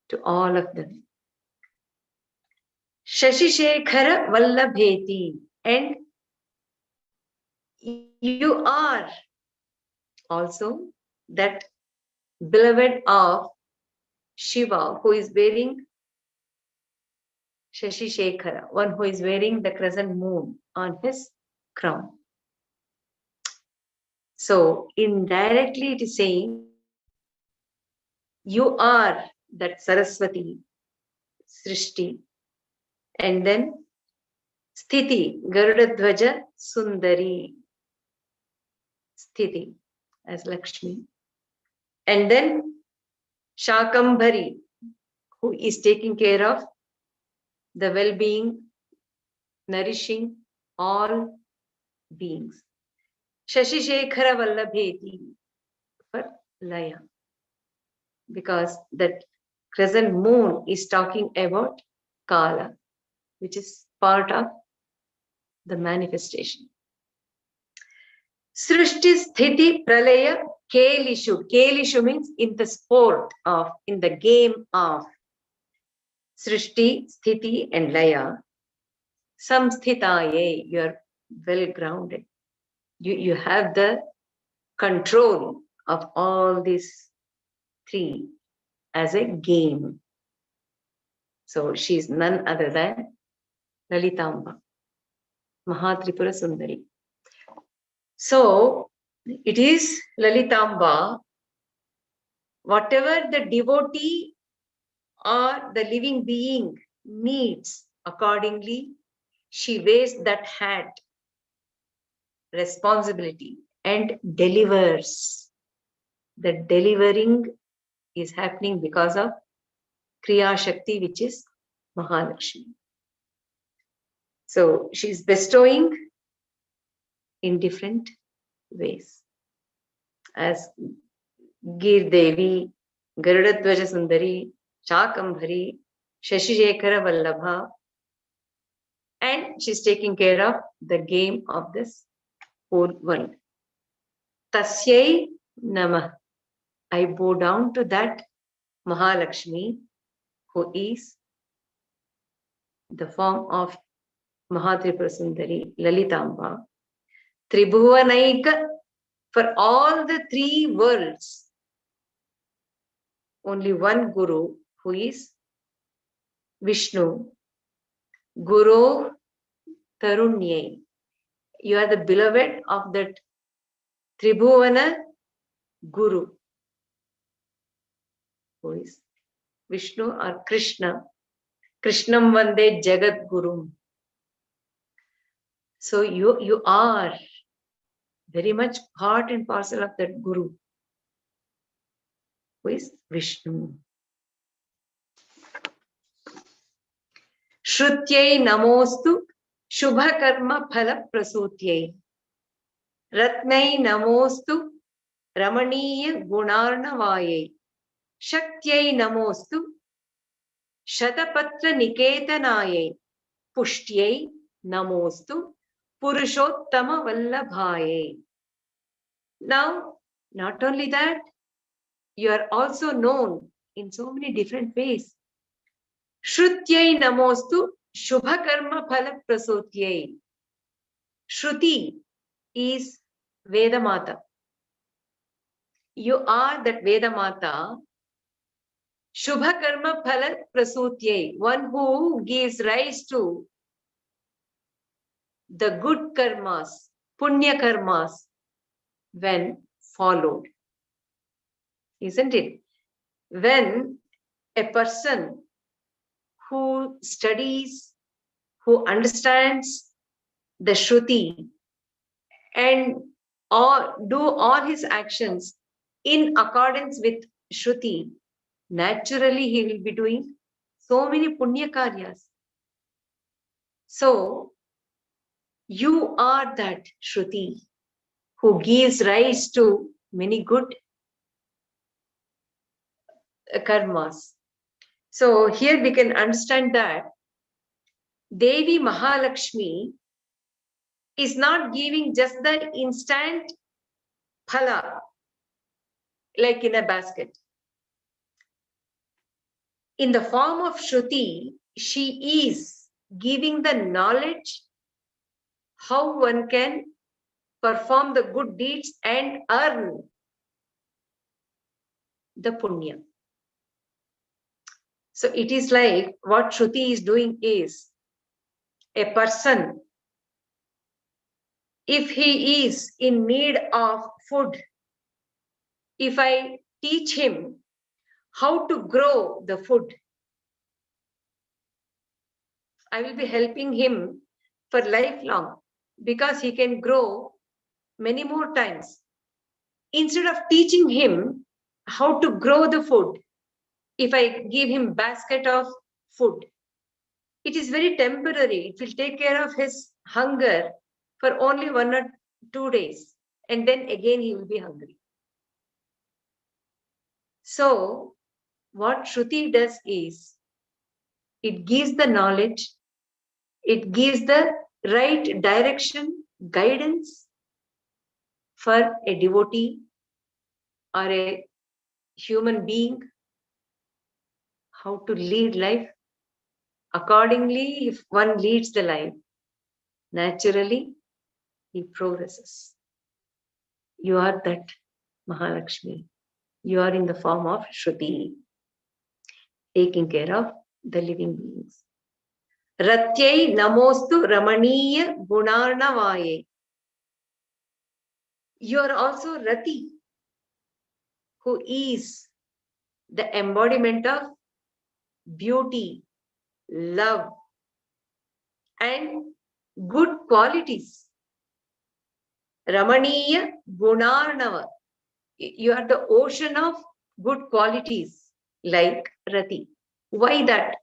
to all of them. Shashishekara Vallabheti, and you are also that beloved of Shiva, who is wearing Shashishekara, one who is wearing the crescent moon on his crown. So indirectly it is saying, you are that Saraswati, Srishti, and then Sthiti, Garuda Dhwaja Sundari, Sthiti as Lakshmi, and then Shakambhari, who is taking care of the well-being, nourishing all beings. Shashishekara Vallabheti for Laya, because that crescent moon is talking about Kala, which is part of the manifestation. Srishti Sthiti Pralaya Kelishu. Kelishu means in the sport of, in the game of Srishti, Sthiti and Laya. Samsthitaye, you are well grounded. You have the control of all these three as a game. So she is none other than Lalitamba, Mahatripura Sundari. So it is Lalitamba, whatever the devotee or the living being needs, accordingly, she wears that hat, responsibility, and delivers. The delivering is happening because of Kriya Shakti, which is Mahalakshmi. So she is bestowing in different ways. As Gir Devi, Garuda Dhwaja Sundari, Shakambhari, Shashishekara Vallabha, and she's taking care of the game of this whole world. Tasyai Namah. I bow down to that Mahalakshmi, who is the form of Mahatripura Sundari, Lalitamba, Tribhuvanaika, for all the three worlds, only one Guru, who is Vishnu, Guru Tarunyai. You are the beloved of that Tribhuvana Guru, who is Vishnu or Krishna. Krishnam Vande Jagat Guru. So you are very much part and parcel of that Guru, who is Vishnu. Shrutyai namostu shubha karma phala prasutyai. Ratnai namostu ramaniya gunarnavayai. Shakyai namostu shatapatra niketanayai. Pushtyai namostu purushottama vallabhayai. Now, not only that, you are also known in so many different ways. Shrutyai namostu shubha karma phala prasotyai. Shruti is Veda Mata. You are that Veda Mata. Shubha karma phala prasotyai, one who gives rise to the good karmas, punya karmas, when followed. Isn't it? When a person who studies, who understands the Shruti and do all his actions in accordance with Shruti, naturally he will be doing so many punya karyas. So, you are that Shruti who gives rise to many good karmas. So here we can understand that Devi Mahalakshmi is not giving just the instant phala, like in a basket. In the form of Shruti, she is giving the knowledge how one can perform the good deeds and earn the punya. So it is like what Shruti is doing is a person, if he is in need of food, if I teach him how to grow the food, I will be helping him for lifelong because he can grow many more times. Instead of teaching him how to grow the food, if I give him basket of food, it is very temporary. It will take care of his hunger for only 1 or 2 days. And then again he will be hungry. So what Shruti does is, it gives the knowledge, it gives the right direction, guidance for a devotee or a human being, how to lead life. Accordingly, if one leads the life, naturally he progresses. You are that Mahalakshmi. You are in the form of Shruti, taking care of the living beings. Ratyai namostu ramaniya gunarnavaye. You are also Rati, who is the embodiment of beauty, love, and good qualities. Ramaniya Gunarnava. You are the ocean of good qualities, like Rati. Why that?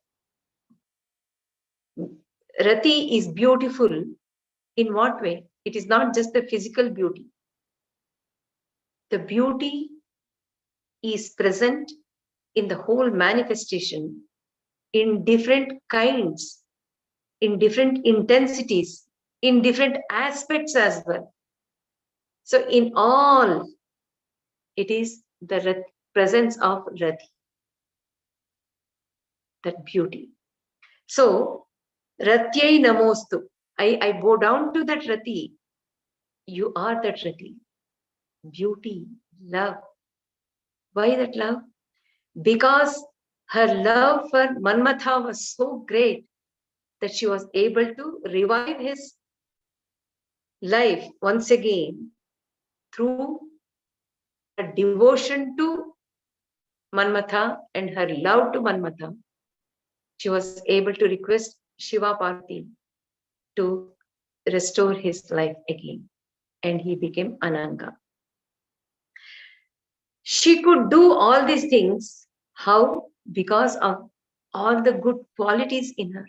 Rati is beautiful in what way? It is not just the physical beauty. The beauty is present in the whole manifestation, in different kinds, in different intensities, in different aspects as well. So in all, it is the presence of Rati, that beauty. So, Ratyai namostu. I bow down to that Rati. You are that Rati. Beauty, love. Why that love? Because her love for Manmatha was so great that she was able to revive his life once again through her devotion to Manmatha and her love to Manmatha. She was able to request Shiva Parvati to restore his life again, and he became Ananga. She could do all these things. How? Because of all the good qualities in her.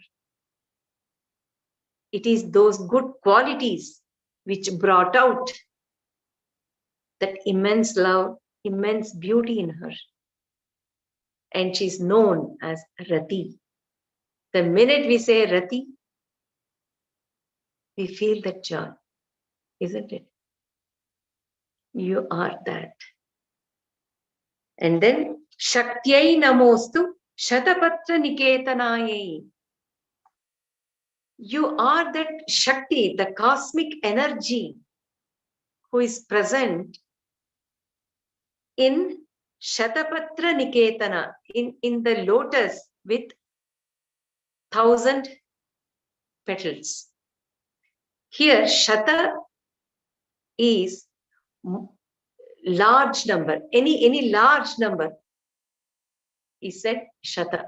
It is those good qualities which brought out that immense love, immense beauty in her. And she's known as Rati. The minute we say Rati, we feel that joy, isn't it? You are that. And then Shakyai Namostu Shatapatra Niketanaye. You are that Shakti, the cosmic energy who is present in Shatapatra Niketana, in the lotus with 1,000 petals. Here, Shata is large number. Any large number is said Shata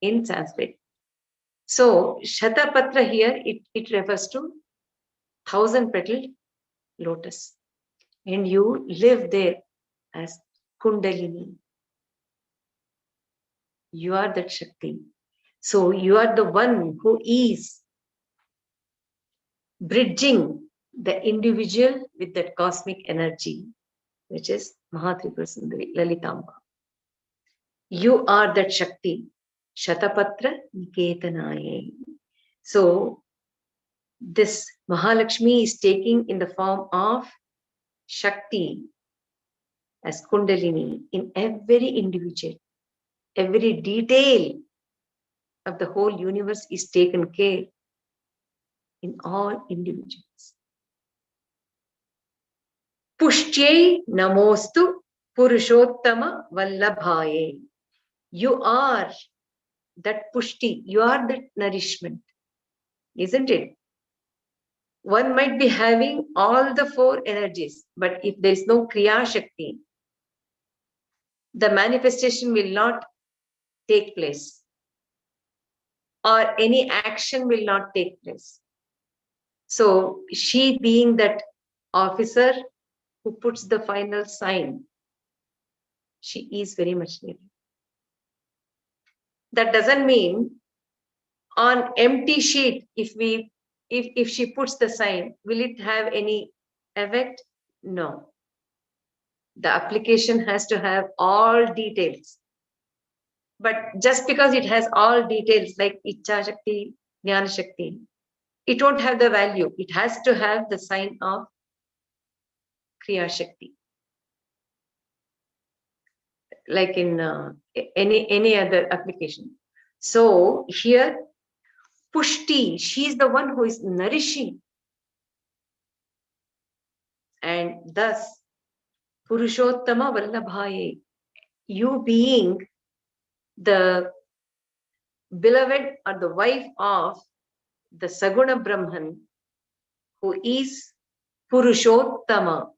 in Sanskrit. So, Shatapatra here, it refers to 1,000 petal lotus. And you live there as Kundalini. You are that Shakti. So you are the one who is bridging the individual with that cosmic energy, which is Mahatripura Sundari, Lalitamba. You are that Shakti, Shatapatra Niketanaye. So this Mahalakshmi is taking in the form of Shakti as Kundalini in every individual. Every detail of the whole universe is taken care in all individuals. Pushyai namostu purushottama vallabhaye. You are that pushti, you are that nourishment, isn't it? One might be having all the four energies, but if there is no Kriya Shakti, the manifestation will not take place, or any action will not take place. So she being that officer who puts the final sign, she is very much needed. That doesn't mean on empty sheet, if she puts the sign, will it have any effect? No. The application has to have all details. But just because it has all details like Ichcha Shakti, Jnana Shakti, it won't have the value. It has to have the sign of Kriya Shakti. Like in any other application. So here, Pushti, she is the one who is nourishing. And thus, Purushottama Vallabhaye, you being the beloved or the wife of the Saguna Brahman, who is Purushottama.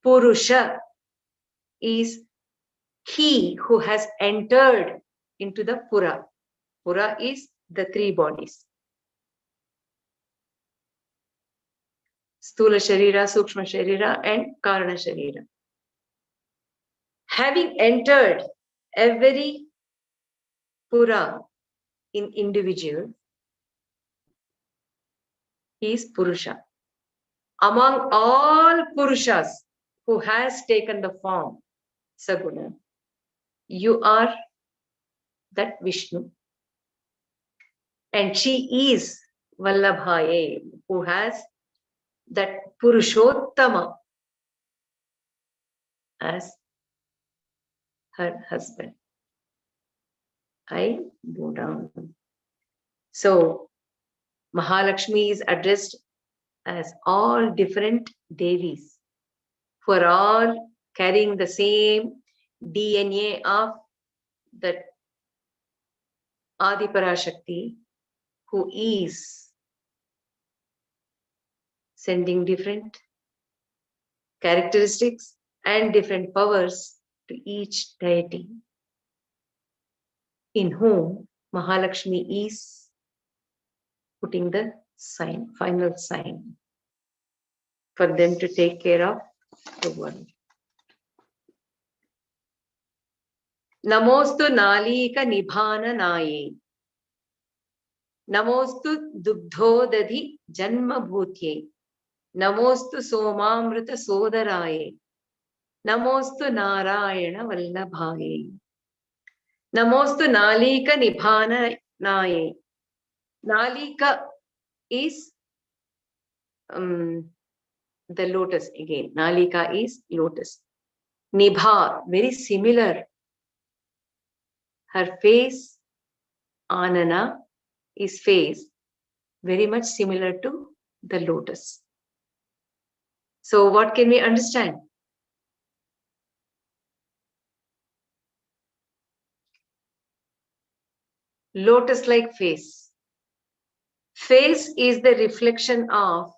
Purusha is he who has entered into the Pura. Pura is the three bodies. Stula Sharira, Sukshma Sharira, and Karana Sharira. Having entered every Pura in individual, he is Purusha. Among all Purushas who has taken the form, Saguna, you are that Vishnu. And she is Vallabhaye, who has that Purushottama as her husband. I go down. So Mahalakshmi is addressed as all different Devis, who are all carrying the same DNA of that Adiparashakti, who is sending different characteristics and different powers to each deity, in whom Mahalakshmi is putting the sign, final sign, for them to take care of the world. Namostu Nalika Nibhana Naye. Namostu Dugdhodadhi Janma Bhutye. Namostu Somamrita Sodaraye. Namostu Narayana Vallabhaye. Namostu Nalika Nibhana Naye. Nalika is the lotus again. Nalika is lotus. Nibha, very similar. Her face, Anana, is face, very much similar to the lotus. So what can we understand? Lotus-like face. Face is the reflection of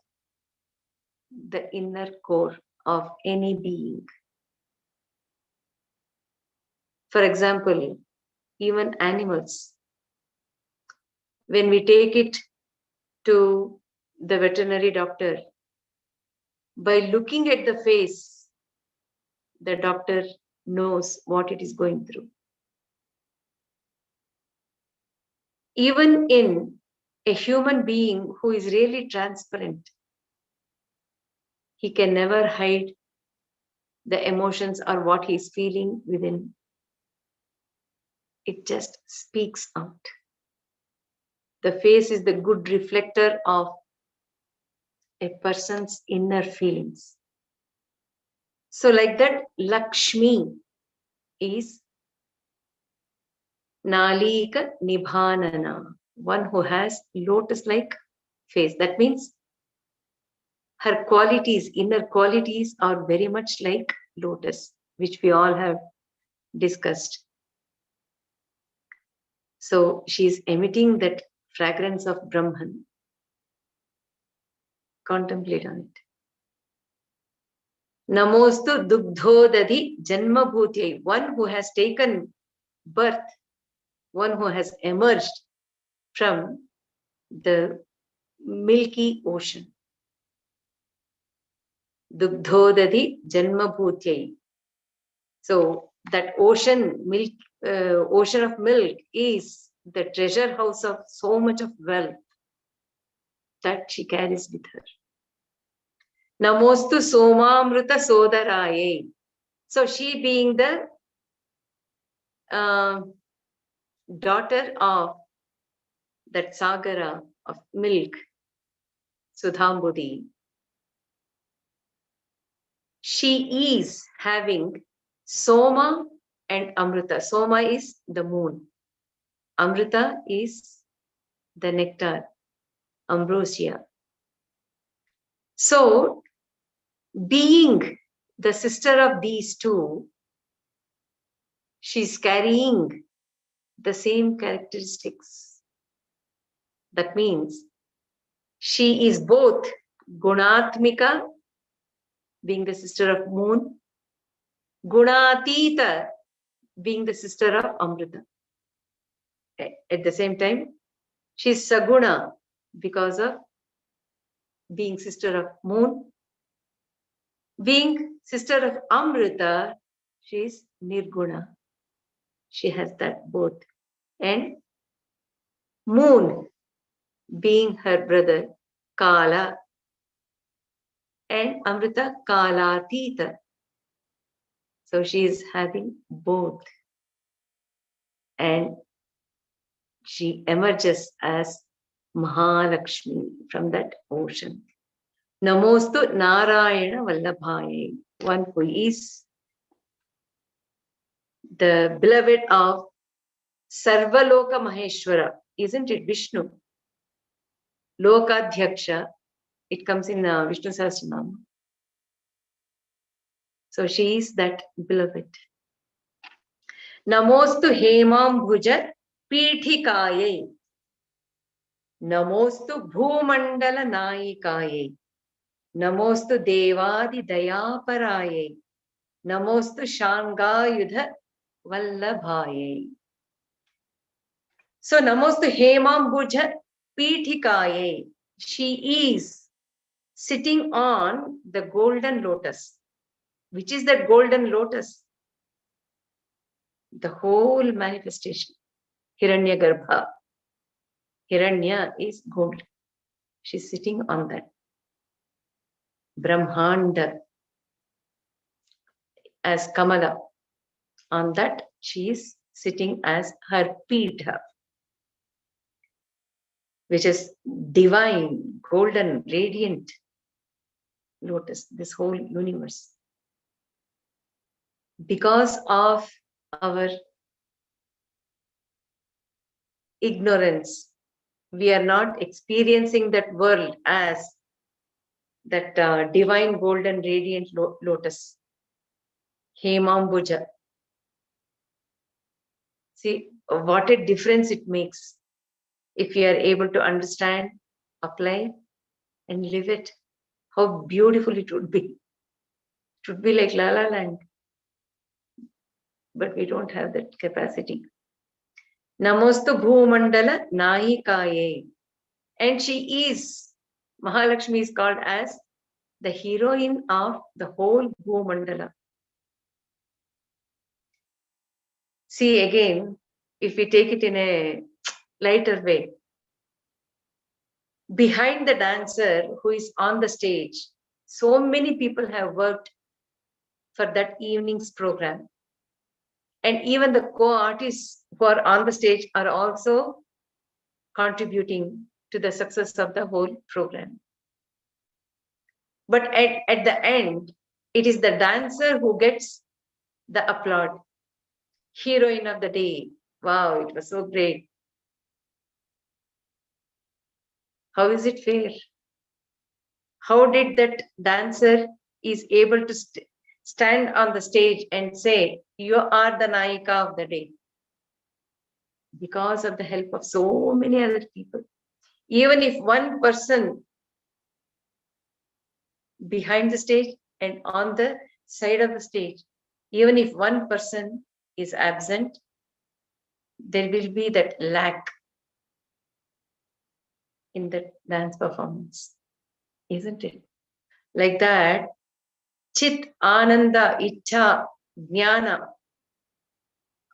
the inner core of any being. For example, even animals, when we take it to the veterinary doctor, by looking at the face, the doctor knows what it is going through. Even in a human being who is really transparent, he can never hide the emotions or what he is feeling within. It just speaks out. The face is the good reflector of a person's inner feelings. So like that, Lakshmi is Nalika Nibhanana, one who has lotus-like face. That means her qualities, inner qualities, are very much like lotus, which we all have discussed. So she is emitting that fragrance of Brahman. Contemplate on it. Namostu Dugdhodadhi Janma Bhutyai, one who has taken birth, one who has emerged from the milky ocean. Dugdhodadhi Janma Bhutyai. So that ocean of milk is the treasure house of so much of wealth that she carries with her. Namostu Somamrita Sodaraye. So she being the daughter of that Sagara of milk, Sudhambudhi, she is having Soma and Amrita. Soma is the moon. Amrita is the nectar, ambrosia. So, being the sister of these two, she's carrying the same characteristics. That means she is both Gunatmika, being the sister of moon, Gunatita, being the sister of Amrita. At the same time, she's Saguna because of being sister of moon. Being sister of Amrita, she's Nirguna. She has that both. And moon, being her brother, Kala. And Amrita, Kalatita. So she is having both. And she emerges as Mahaa Lakshmi from that ocean. Namostu Narayana Vallabhaye, one who is the beloved of Sarvaloka Maheshwara, isn't it Vishnu? Lokadhyaksha. It comes in Vishnu Sahasranama. So she is that beloved. Namostu Hemam Bhuja Pithikaye. Namostu Bhumandala Naikaye. Namostu Devadi Dayaparaye. Namostu Shangayudha Vallabhaye. So Namostu Hemam Bhuja Pithikaye. She is sitting on the golden lotus. Which is that golden lotus? The whole manifestation. Hiranyagarbha. Hiranya is gold. She's sitting on that. Brahmanda as Kamala. On that, she is sitting as her Pitha, which is divine, golden, radiant lotus, this whole universe. Because of our ignorance, we are not experiencing that world as that divine, golden, radiant lotus. Hemambuja. See what a difference it makes if you are able to understand, apply, and live it. How beautiful it would be. It would be like La La Land. But we don't have that capacity. Namostu Bhumandala Nahikaye. And she is, Mahalakshmi is called as the heroine of the whole Bhumandala. See again, if we take it in a lighter way, behind the dancer who is on the stage, so many people have worked for that evening's program. And even the co-artists who are on the stage are also contributing to the success of the whole program. But at the end, it is the dancer who gets the applaud. Heroine of the day. Wow, it was so great. How is it fair? How did that dancer is able to stand on the stage and say, you are the Nayika of the day? Because of the help of so many other people. Even if one person behind the stage and on the side of the stage, even if one person is absent, there will be that lack in the dance performance, isn't it? Like that, Chit, Ananda, Icha, Jnana,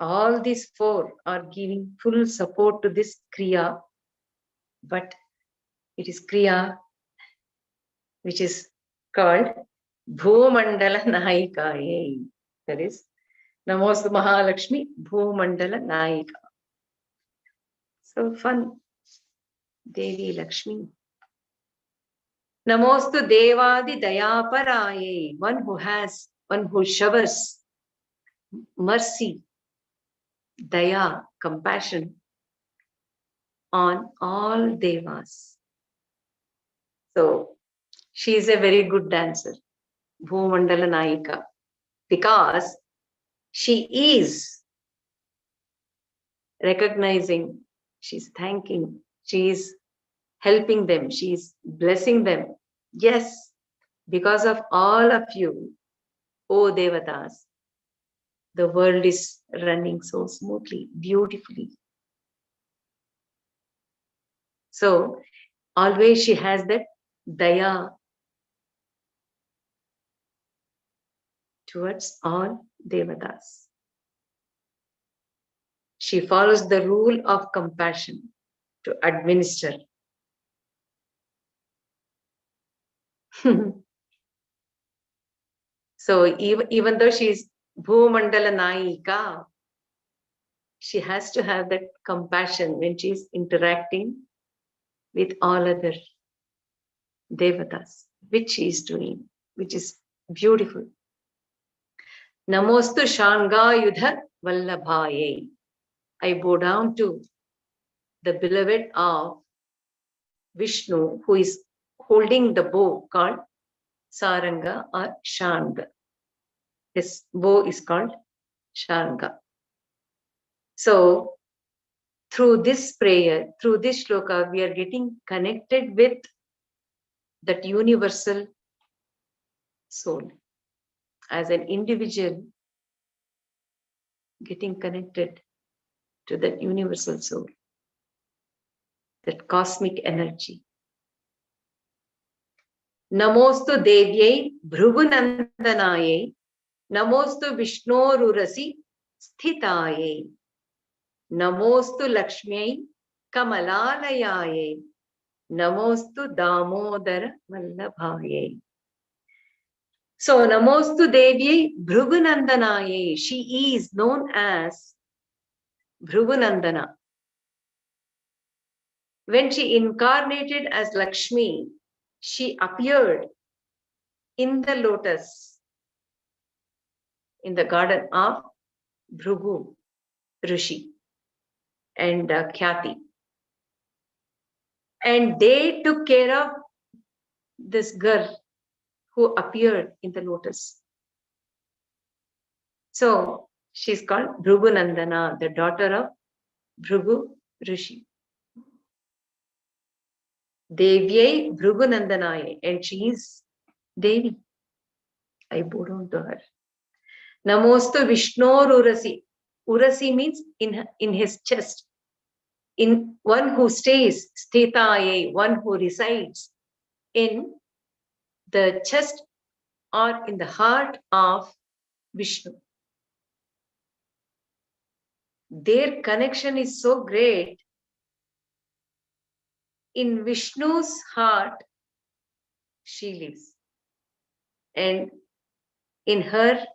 all these four are giving full support to this Kriya, but it is Kriya which is called Bhumandala Nayikaye. That is, Namostu Mahaa Lakshmi, Bhumandala Nayika. So fun. Devi Lakshmi. Namostu Devadi Dayaparaye. One who showers mercy, daya, compassion on all devas. So she is a very good dancer, Bhumandala Nayika, because she is recognizing, she's thanking, she is helping them, she is blessing them. Yes, because of all of you, O Devatas, the world is running so smoothly, beautifully. So always she has that daya towards all Devatas. She follows the rule of compassion to administer. So even though she is Bhumandala Nayika, she has to have that compassion when she is interacting with all other Devatas, which she is doing, which is beautiful. Namostu Shangayudha Vallabhaye. I bow down to the beloved of Vishnu, who is holding the bow called Saranga or Shanga. His bow is called Shanga. So, through this prayer, through this shloka, we are getting connected with that universal soul. As an individual, getting connected to that universal soul, that cosmic energy. Namostu Devyai Bhruvunandanaye, Namostu Vishnorurasi Sthitaye, Namostu Lakshmi Kamalalayaye, Namostu Damodara Vallabhaye. So, Namostu Devyai Bhruvunandanaye, she is known as Bhruvunandana. When she incarnated as Lakshmi, she appeared in the lotus in the garden of Bhrigu Rishi and Khyati. And they took care of this girl who appeared in the lotus. So she's called Bhrigunandana, the daughter of Bhrigu Rishi. Devyai Bhrigunandanaye, and she is Devi. I bow down to her. Namostu Vishnor Urasi. Urasi means in his chest. In one who stays, sthitaye, one who resides in the chest or in the heart of Vishnu. Their connection is so great. In Vishnu's heart, she lives. And in her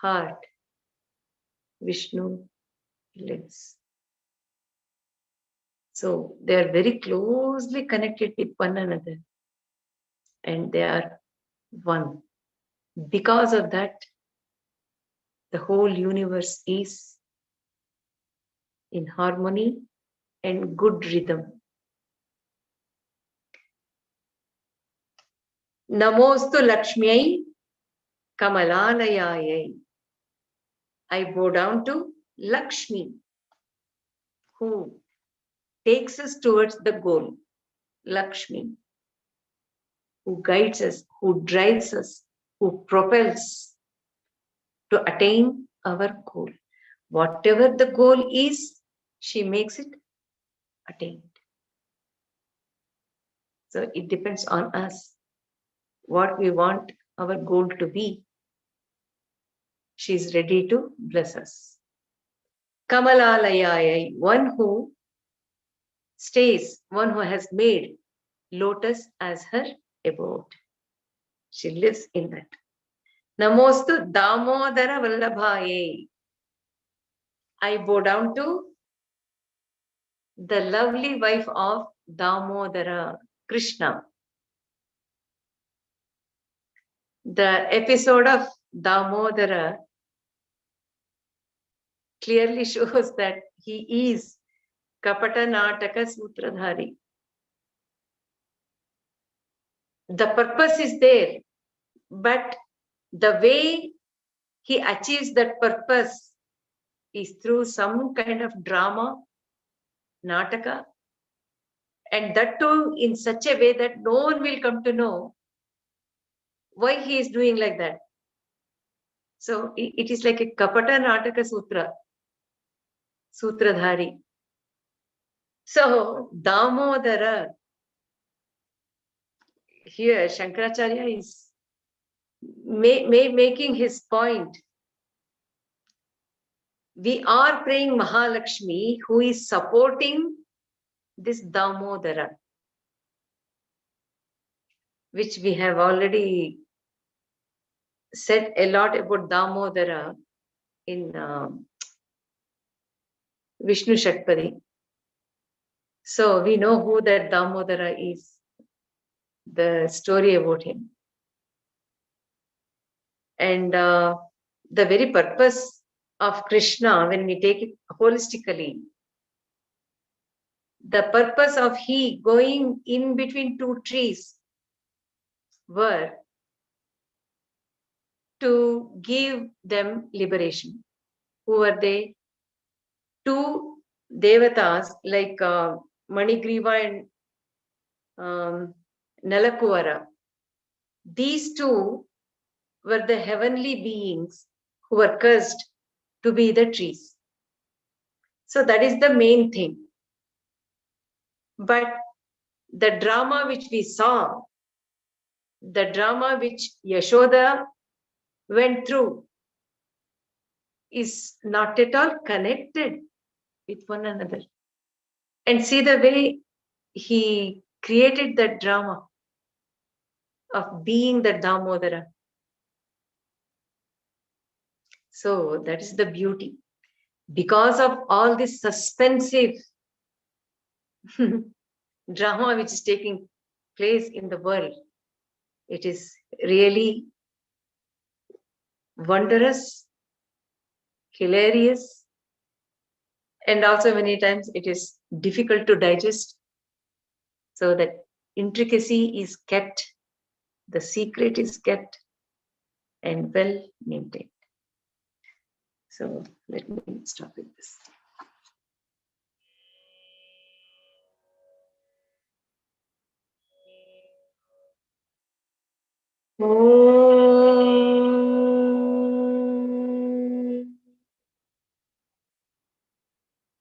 heart, Vishnu lives. So they are very closely connected with one another. And they are one. Because of that, the whole universe is in harmony and good rhythm. Namostu Lakshmi Kamalalaya. I bow down to Lakshmi, who takes us towards the goal. Lakshmi, who guides us, who drives us, who propels to attain our goal. Whatever the goal is, she makes it attained. So it depends on us what we want our goal to be. She is ready to bless us. Kamalalaya, one who stays, one who has made lotus as her abode. She lives in that. Namostu Damodara Vallabhaye. I bow down to the lovely wife of Damodara, Krishna. The episode of Damodara clearly shows that he is Kapata Nataka Sutradhari. The purpose is there, but the way he achieves that purpose is through some kind of drama, Nataka, and that too in such a way that no one will come to know why he is doing like that. So it is like a Kapata Nataka Sutradhari. So Damodara, here Shankaracharya is making his point. We are praying Mahaa Lakshmi, who is supporting this Damodara, which we have already said a lot about Damodara in Vishnu Shatpadi. So we know who that Damodara is, the story about him. And the very purpose of Krishna, when we take it holistically, the purpose of he going in between two trees were to give them liberation. Who were they? Two devatas like Manigriva and Nalakuvara. These two were the heavenly beings who were cursed to be the trees. So that is the main thing. But the drama which we saw, the drama which Yashoda went through, is not at all connected with one another. And see the way he created that drama of being the Damodara. So that is the beauty. Because of all this suspensive drama which is taking place in the world, it is really wondrous, hilarious, and also many times it is difficult to digest. So that intricacy is kept, the secret is kept, and well maintained. So let me stop with this.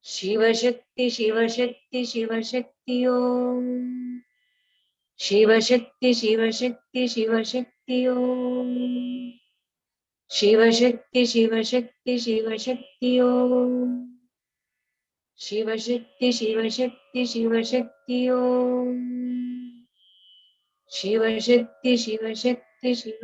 Shiva Shakti, Shiva Shakti, Shiva Shakti Om. Shiva Shakti, Shiva Shakti, Shiva Shakti Om. Shiva Shakti, Shiva Shakti, Shiva Shakti Om. Shiva Shakti, Shiva Shakti, Shiva Shakti Om. Shiva Shakti, Shiva Shakti, Shiva